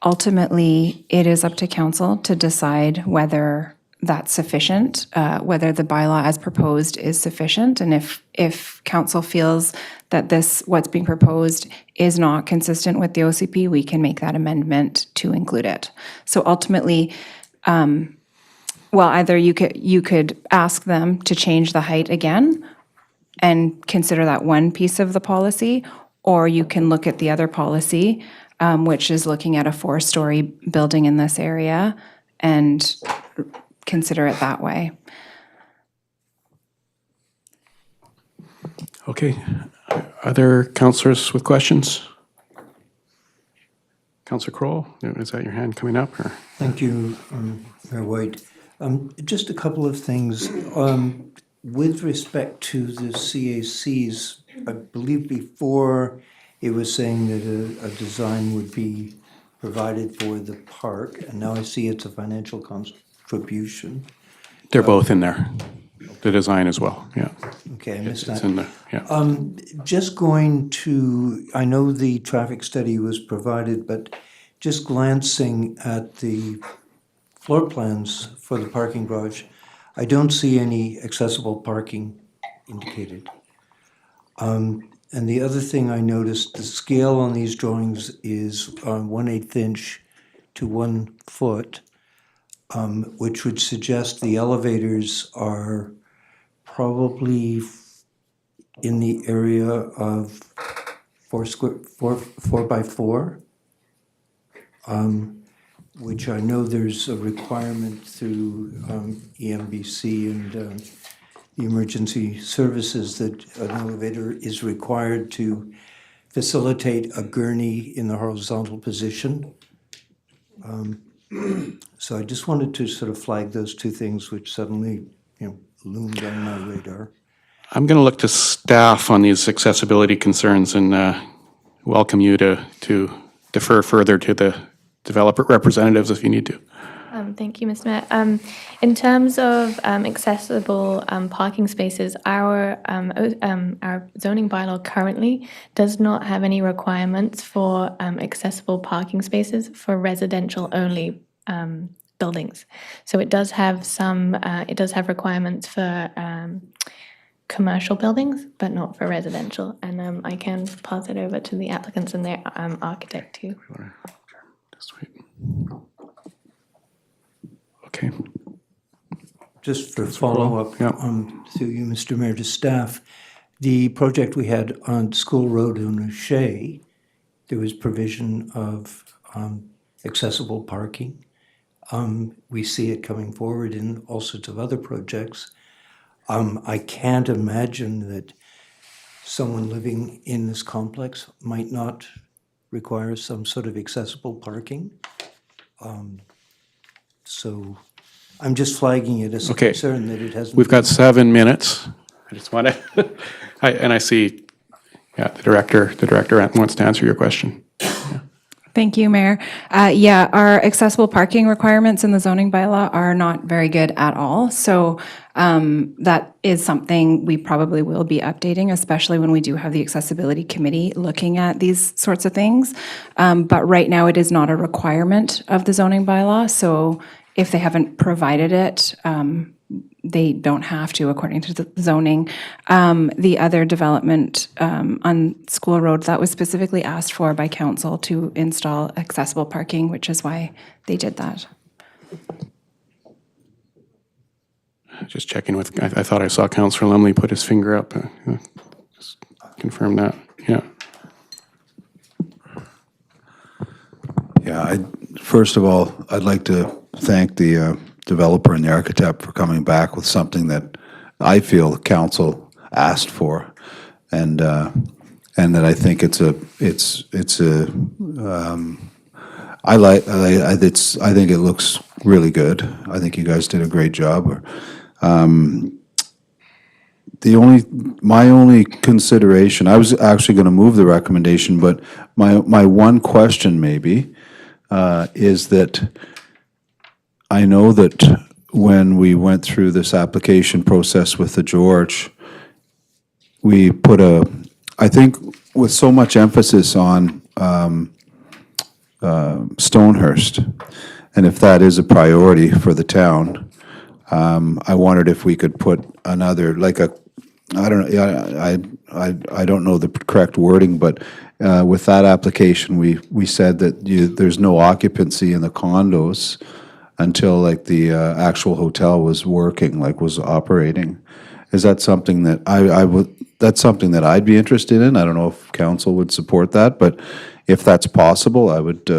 Ultimately, it is up to council to decide whether that's sufficient, whether the bylaw as proposed is sufficient, and if council feels that what's being proposed is not consistent with the OCP, we can make that amendment to include it. So ultimately, either you could ask them to change the height again and consider that one piece of the policy, or you can look at the other policy, which is looking at a 4-story building in this area and consider it that way. Okay. Other councillors with questions? Councillor Kroll, is that your hand coming up? Or? Thank you, Mayor White. Just a couple of things. With respect to the CACs, I believe before it was saying that a design would be provided for the park, and now I see it's a financial contribution. They're both in there. The design as well, yeah. Okay, I missed that. It's in there, yeah. Just going to, I know the traffic study was provided, but just glancing at the floor plans for the parking garage, I don't see any accessible parking indicated. And the other thing I noticed, the scale on these drawings is 1/8 inch to 1 foot, which would suggest the elevators are probably in the area of 4 by 4, which I know there's a requirement through EMBC and the emergency services that an elevator is required to facilitate a gurney in the horizontal position. So I just wanted to sort of flag those two things which suddenly, loomed on my radar. I'm going to look to staff on these accessibility concerns and welcome you to defer further to the developer representatives if you need to. Thank you, Mr. Mayor. In terms of accessible parking spaces, our zoning bylaw currently does not have any requirements for accessible parking spaces for residential only buildings. So it does have requirements for commercial buildings, but not for residential. And I can pass it over to the applicants and their architect too. Just wait. Okay. Just for follow-up, through you, Mr. Mayor, to staff, the project we had on School Road in O'Shea, there was provision of accessible parking. We see it coming forward in all sorts of other projects. I can't imagine that someone living in this complex might not require some sort of accessible parking. So I'm just flagging it as a Okay. concern that it hasn't. We've got 7 minutes. I just want to, I see, the director wants to answer your question. Thank you, Mayor. Yeah, our accessible parking requirements in the zoning bylaw are not very good at all. So that is something we probably will be updating, especially when we do have the accessibility committee looking at these sorts of things. But right now, it is not a requirement of the zoning bylaw. So if they haven't provided it, they don't have to, according to the zoning. The other development on School Road, that was specifically asked for by council to install accessible parking, which is why they did that. Just checking with, I thought I saw Councillor Lumley put his finger up. Just confirm that, yeah. Yeah, first of all, I'd like to thank the developer and the architect for coming back with something that I feel the council asked for, and that I think I think it looks really good. I think you guys did a great job. My only consideration, I was actually going to move the recommendation, but my one question maybe is that I know that when we went through this application process with the George, we put I think with so much emphasis on Stonehurst, and if that is a priority for the town, I wondered if we could put another, I don't know the correct wording, but with that application, we said that there's no occupancy in the condos until the actual hotel was working, was operating. is that something that I would, that's something that I'd be interested in. I don't know if council would support that, but if that's possible, I would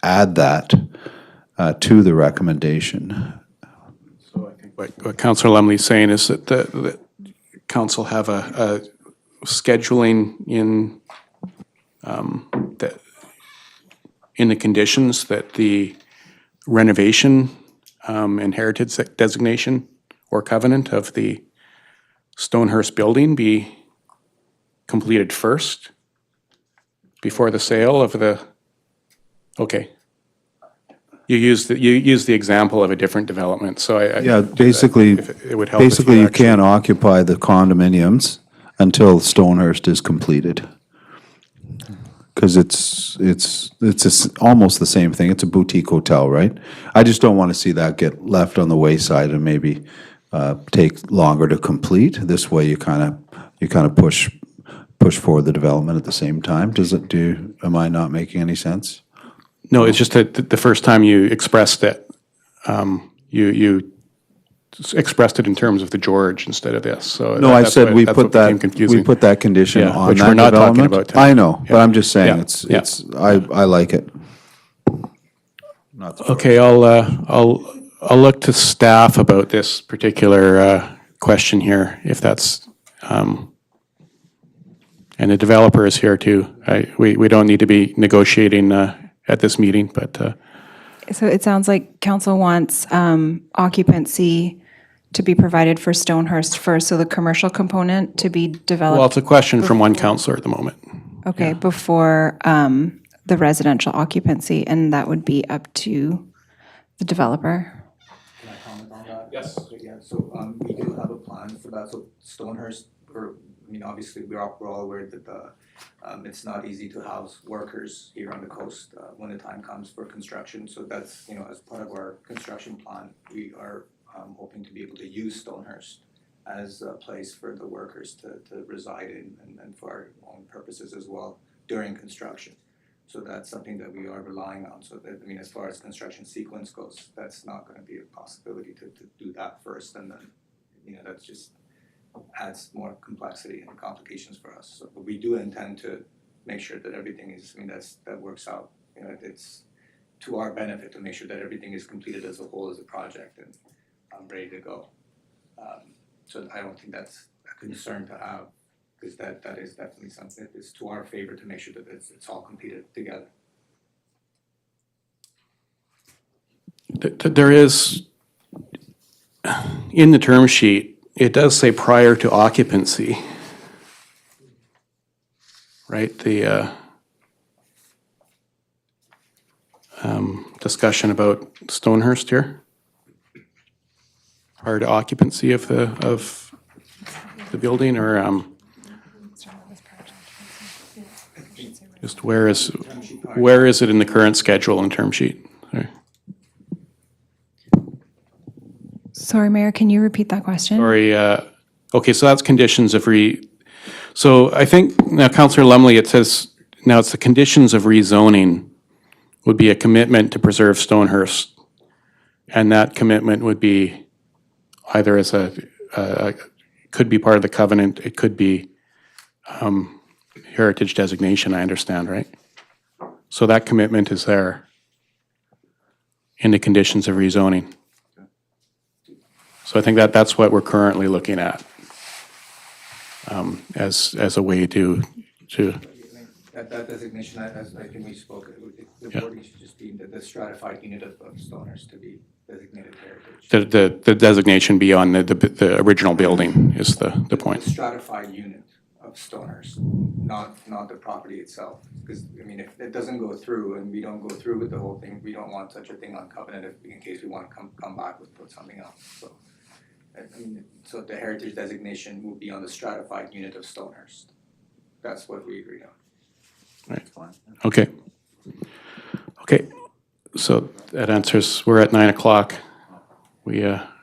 add that to the recommendation. So I think what Councillor Lumley's saying is that the council have a scheduling in in the conditions that the renovation and heritage designation or covenant of the Stonehurst building be completed first before the sale of the, okay. You use the example of a different development, so I. Yeah, basically, It would help if basically you actually- can't occupy the condominiums until Stonehurst is completed. Because it's almost the same thing. It's a boutique hotel, right? I just don't want to see that get left on the wayside and maybe take longer to complete. This way, you kind of push forward the development at the same time. Am I not making any sense? No, it's just that the first time you expressed it, you expressed it in terms of the George instead of this, so. No, I that's said why- we that's what put that, became confusing. we put that condition Yeah, on which that we're not talking development. about tonight. I know, but Yeah. I'm just saying, Yeah. I like it. Okay, I'll look to staff about this particular question here, if that's, and the developer is here too. We don't need to be negotiating at this meeting, but So it sounds like council wants occupancy to be provided for Stonehurst first, so the commercial component to be developed. well, it's a question from one counselor at the moment. Okay, before the residential occupancy, and that would be up to the developer. Can I comment on that? Yes. Yeah, so we do have a plan for that. So Stonehurst, obviously we're all aware that it's not easy to house workers here on the coast when the time comes for construction. So that's, as part of our construction plan, we are hoping to be able to use Stonehurst as a place for the workers to reside in and for our own purposes as well during construction. So that's something that we are relying on. So that, as far as construction sequence goes, that's not going to be a possibility to do that first, and then, that's just adds more complexity and complications for us. So, but we do intend to make sure that everything is, that works out. It's to our benefit to make sure that everything is completed as a whole as a project and ready to go. So I don't think that's a concern to have, because that is definitely something that is to our favor to make sure that it's all completed together. There is, in the term sheet, it does say prior to occupancy, right? The discussion about Stonehurst here, prior to occupancy of the building, or just where is it in the current schedule and term sheet? Sorry. Sorry, Mayor, can you repeat that question? Sorry, okay, so that's conditions of so I think now Councillor Lumley, it says, now it's the conditions of rezoning would be a commitment to preserve Stonehurst. And that commitment would be either as could be part of the covenant, it could be heritage designation, I understand, right? So that commitment is there in the conditions of rezoning. So I think that's what we're currently looking at as a way to. That designation, as I think we spoke, the wording should just be the stratified unit of Stonehurst to be designated heritage. The designation beyond the original building is the point. The stratified unit of Stonehurst, not the property itself. Because, if it doesn't go through and we don't go through with the whole thing, we don't want such a thing on covenant in case we want to come back with something else. So, so the heritage designation will be on the stratified unit of Stonehurst. That's what we agreed on. Right. Okay. Okay. So that answers, we're at 9:00.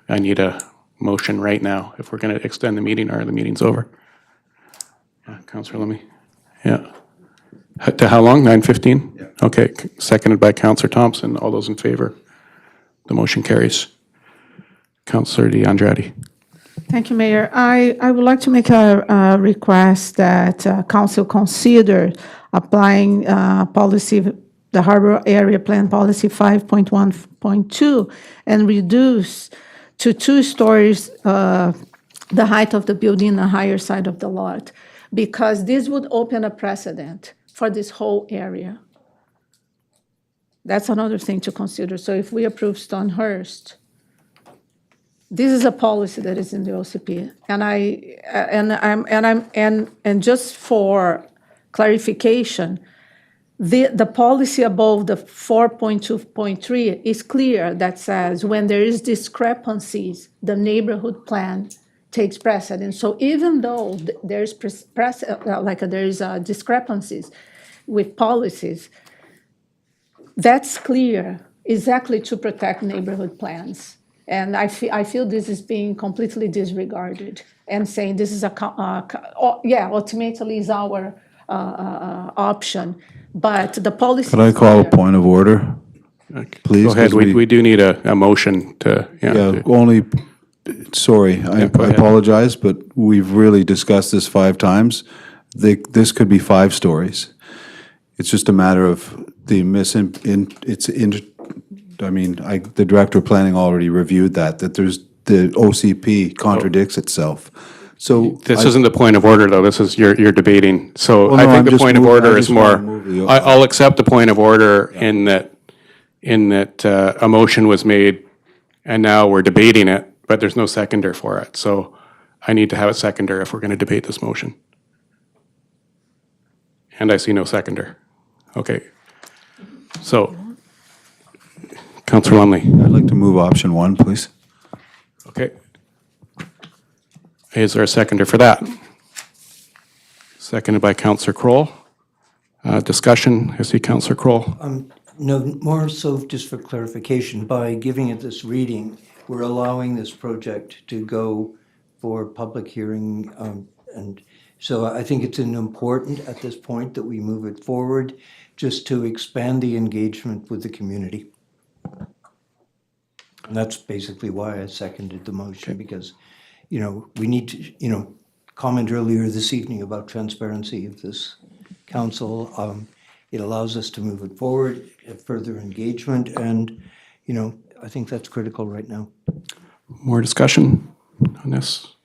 I need a motion right now if we're going to extend the meeting or the meeting's over. Councillor Lumley. Yeah. To how long? 9:15? Yeah. Okay. Seconded by Councillor Thompson. All those in favor? The motion carries. Councillor DeAndrade. Thank you, Mayor. I would like to make a request that council consider applying policy, the Harbor Area Plan Policy 5.1.2, and reduce to 2 stories the height of the building on the higher side of the lot, because this would open a precedent for this whole area. That's another thing to consider. So if we approve Stonehurst, this is a policy that is in the OCP, and just for clarification, the policy above the 4.2.3 is clear, that says when there is discrepancies, the neighborhood plan takes precedence. So even though there's discrepancies with policies, that's clear exactly to protect neighborhood plans. And I feel this is being completely disregarded and saying this is ultimately is our option. But the policy. Could I call a point of order? Please? Go ahead, 'Cause we do need a motion to, Only, sorry, I go ahead. apologize, but we've really discussed this 5 times. This could be 5 stories. It's just a matter of the the director of planning already reviewed that there's, the OCP contradicts itself. So. This isn't the point of order, though. This is, you're debating. So Well, I no, think I'm the just point of moving- order I is just wanna move more, the- I'll accept the point of order in that a motion was made and now we're debating it, but there's no seconder for it. So I need to have a seconder if we're going to debate this motion. And I see no seconder. Okay. So, Councillor Lumley. I'd like to move option 1, please. Okay. Is there a seconder for that? Seconded by Councillor Kroll. Discussion, I see Councillor Kroll. No, more so just for clarification, by giving it this reading, we're allowing this project to go for public hearing. And so I think it's important at this point that we move it forward just to expand the engagement with the community. And that's basically why I seconded the motion, because, we need to, comment earlier this evening about transparency of this council. It allows us to move it forward, have further engagement, and, I think that's critical right now. More discussion on this?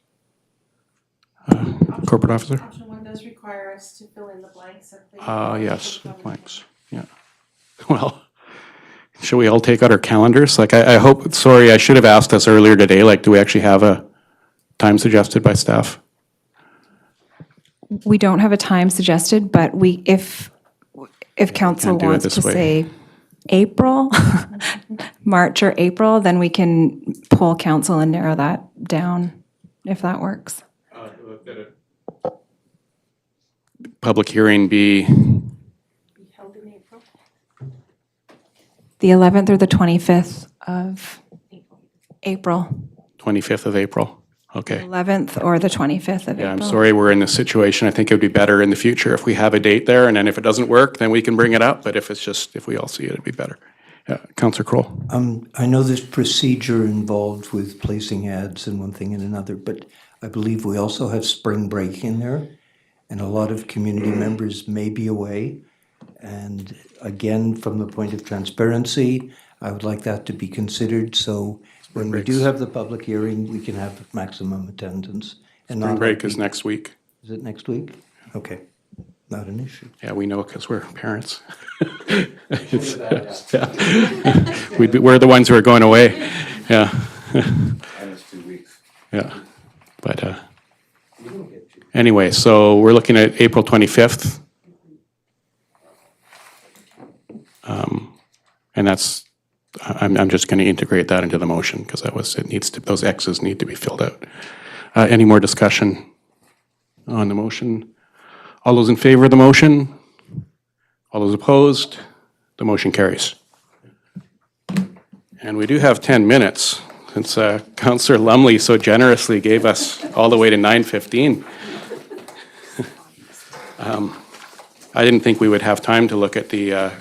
Corporate officer? Option 1 does require us to fill in the blanks of the. Yes, blanks, yeah. Well, should we all take out our calendars? Like, I hope, sorry, I should have asked us earlier today, like, do we actually have a time suggested by staff? We don't have a time suggested, but if council Can't do it wants this to way. say April, March or April, then we can poll council and narrow that down, if that works. Public hearing be, Held in April. The 11th or the 25th of April. 25th of April? The Okay. 11th or the 25th of Yeah, I'm April. sorry we're in this situation. I think it would be better in the future if we have a date there, and then if it doesn't work, then we can bring it up, but if we all see it, it'd be better. Yeah, Councillor Kroll. I know there's procedure involved with placing ads and one thing and another, but I believe we also have spring break in there, and a lot of community members may be away. And again, from the point of transparency, I would like that to be considered, so when we do have the public hearing, we can have maximum attendance. And Spring not break have is people- next week. Is it next week? Okay, not an issue. Yeah, we know because we're parents. We're the ones who are going away. Yeah. And it's 2 weeks. Yeah. But anyway, so we're looking at April 25th. And that's, I'm just going to integrate that into the motion because those X's need to be filled out. Any more discussion on the motion? All those in favor of the motion? All those opposed? The motion carries. And we do have 10 minutes since Councillor Lumley so generously gave us all the way to 9:15. I didn't think we would have time to look at the,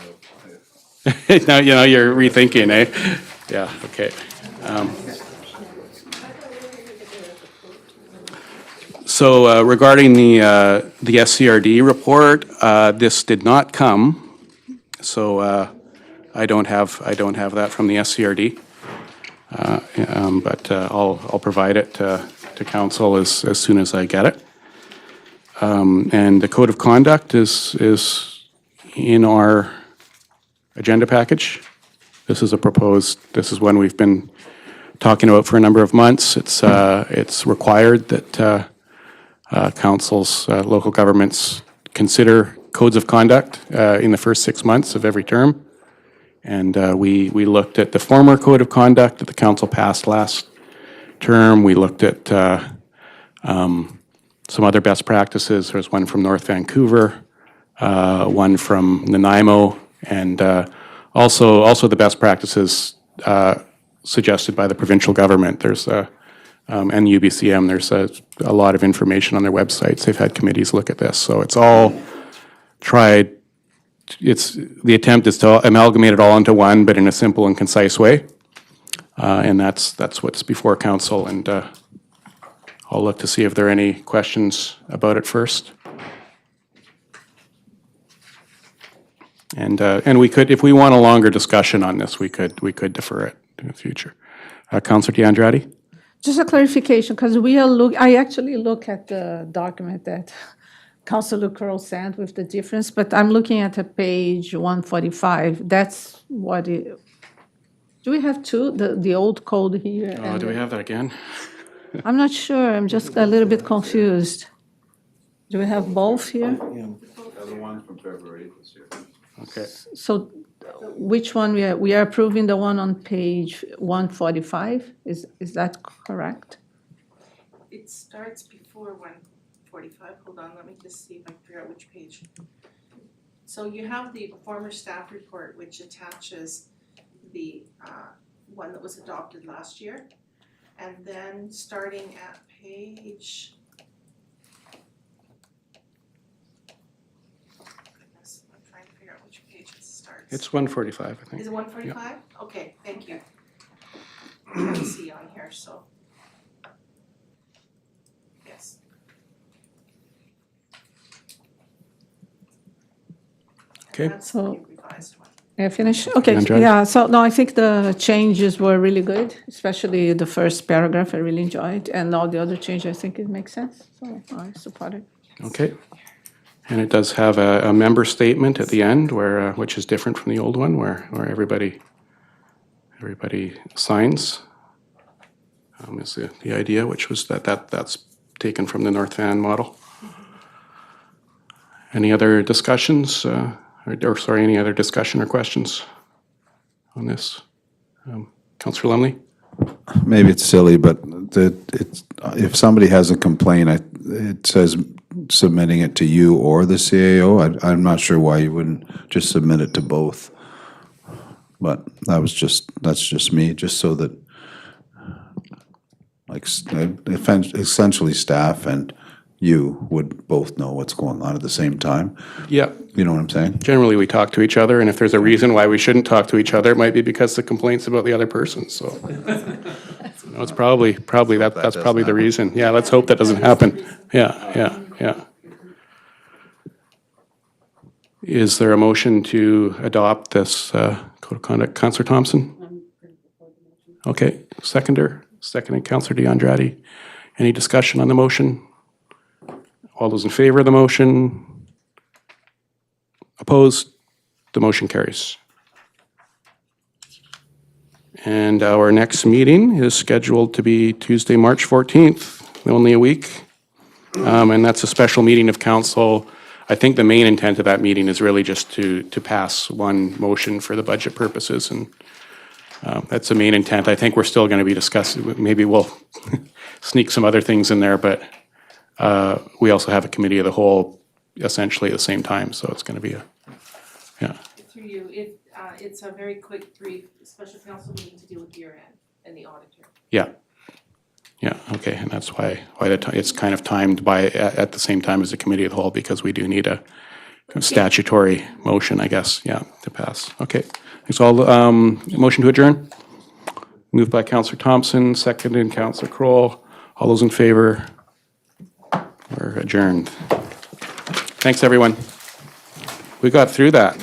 now you're rethinking, eh? Yeah, okay. So regarding the SCRD report, this did not come, so I don't have that from the SCRD. But I'll provide it to council as soon as I get it. And the code of conduct is in our agenda package. This is one we've been talking about for a number of months. It's required that councils, local governments consider codes of conduct in the first 6 months of every term. And we looked at the former code of conduct that the council passed last term. We looked at some other best practices. There's one from North Vancouver, one from Nanaimo, and also the best practices suggested by the provincial government. There's and UBCM. There's a lot of information on their websites. They've had committees look at this, so it's all tried. The attempt is to amalgamate it all into one, but in a simple and concise way. And that's what's before council, and I'll look to see if there are any questions about it first. And we could, if we want a longer discussion on this, we could defer it in the future. Councillor DeAndrade? Just a clarification, because I actually look at the document that Councillor Crowe sent with the difference, but I'm looking at a page 145. That's what it. Do we have two, the old code here? Oh, do we have that again? I'm not sure. I'm just a little bit confused. Do we have both here? Yeah, the one from February 8th is here. Okay. So which one we are approving the one on page 145? Is that correct? It starts before 145. Hold on, let me just see if I can figure out which page. So you have the former staff report, which attaches the one that was adopted last year. And then starting at page, goodness, I'm trying to figure out which page it starts. It's 145, I think. Is it 145? Okay, thank you. I'm trying to see on here, so. Yes. Okay. That's the revised one. Yeah, finish? Okay, Andrade? yeah, so no, I think the changes were really good, especially the first paragraph I really enjoyed, and all the other changes, I think it makes sense, so I support it. Okay. And it does have a member statement at the end, where which is different from the old one, where everybody signs. Is the idea, which was that's taken from the North Van model. Any other discussions? Any other discussion or questions on this? Councillor Lumley? Maybe it's silly, but if somebody has a complaint, it says submitting it to you or the CAO. I'm not sure why you wouldn't just submit it to both. But that's just me, just so that essentially staff and you would both know what's going on at the same time. Yeah. You know what I'm saying? Generally, we talk to each other, and if there's a reason why we shouldn't talk to each other, it might be because the complaint's about the other person, so. No, it's probably that's probably the reason. Yeah, let's hope that doesn't happen. Yeah. Is there a motion to adopt this code of conduct? Councillor Thompson? Okay, seconded Councillor DeAndrade. Any discussion on the motion? All those in favor of the motion? Opposed? The motion carries. And our next meeting is scheduled to be Tuesday, March 14th, only a week. And that's a special meeting of council. I think the main intent of that meeting is really just to pass one motion for the budget purposes, and that's the main intent. I think we're still going to be discussing, maybe we'll sneak some other things in there, but we also have a committee of the whole essentially at the same time, so it's going to be Through you, it's a very quick, brief special council meeting to deal with year end and the auditor. Yeah, okay, and that's why it's kind of timed at the same time as the committee of the whole, because we do need a statutory motion, I guess, to pass. Okay, thanks all. Motion to adjourn? Moved by Councillor Thompson, seconded Councillor Kroll. All those in favor? We're adjourned. Thanks, everyone. We got through that.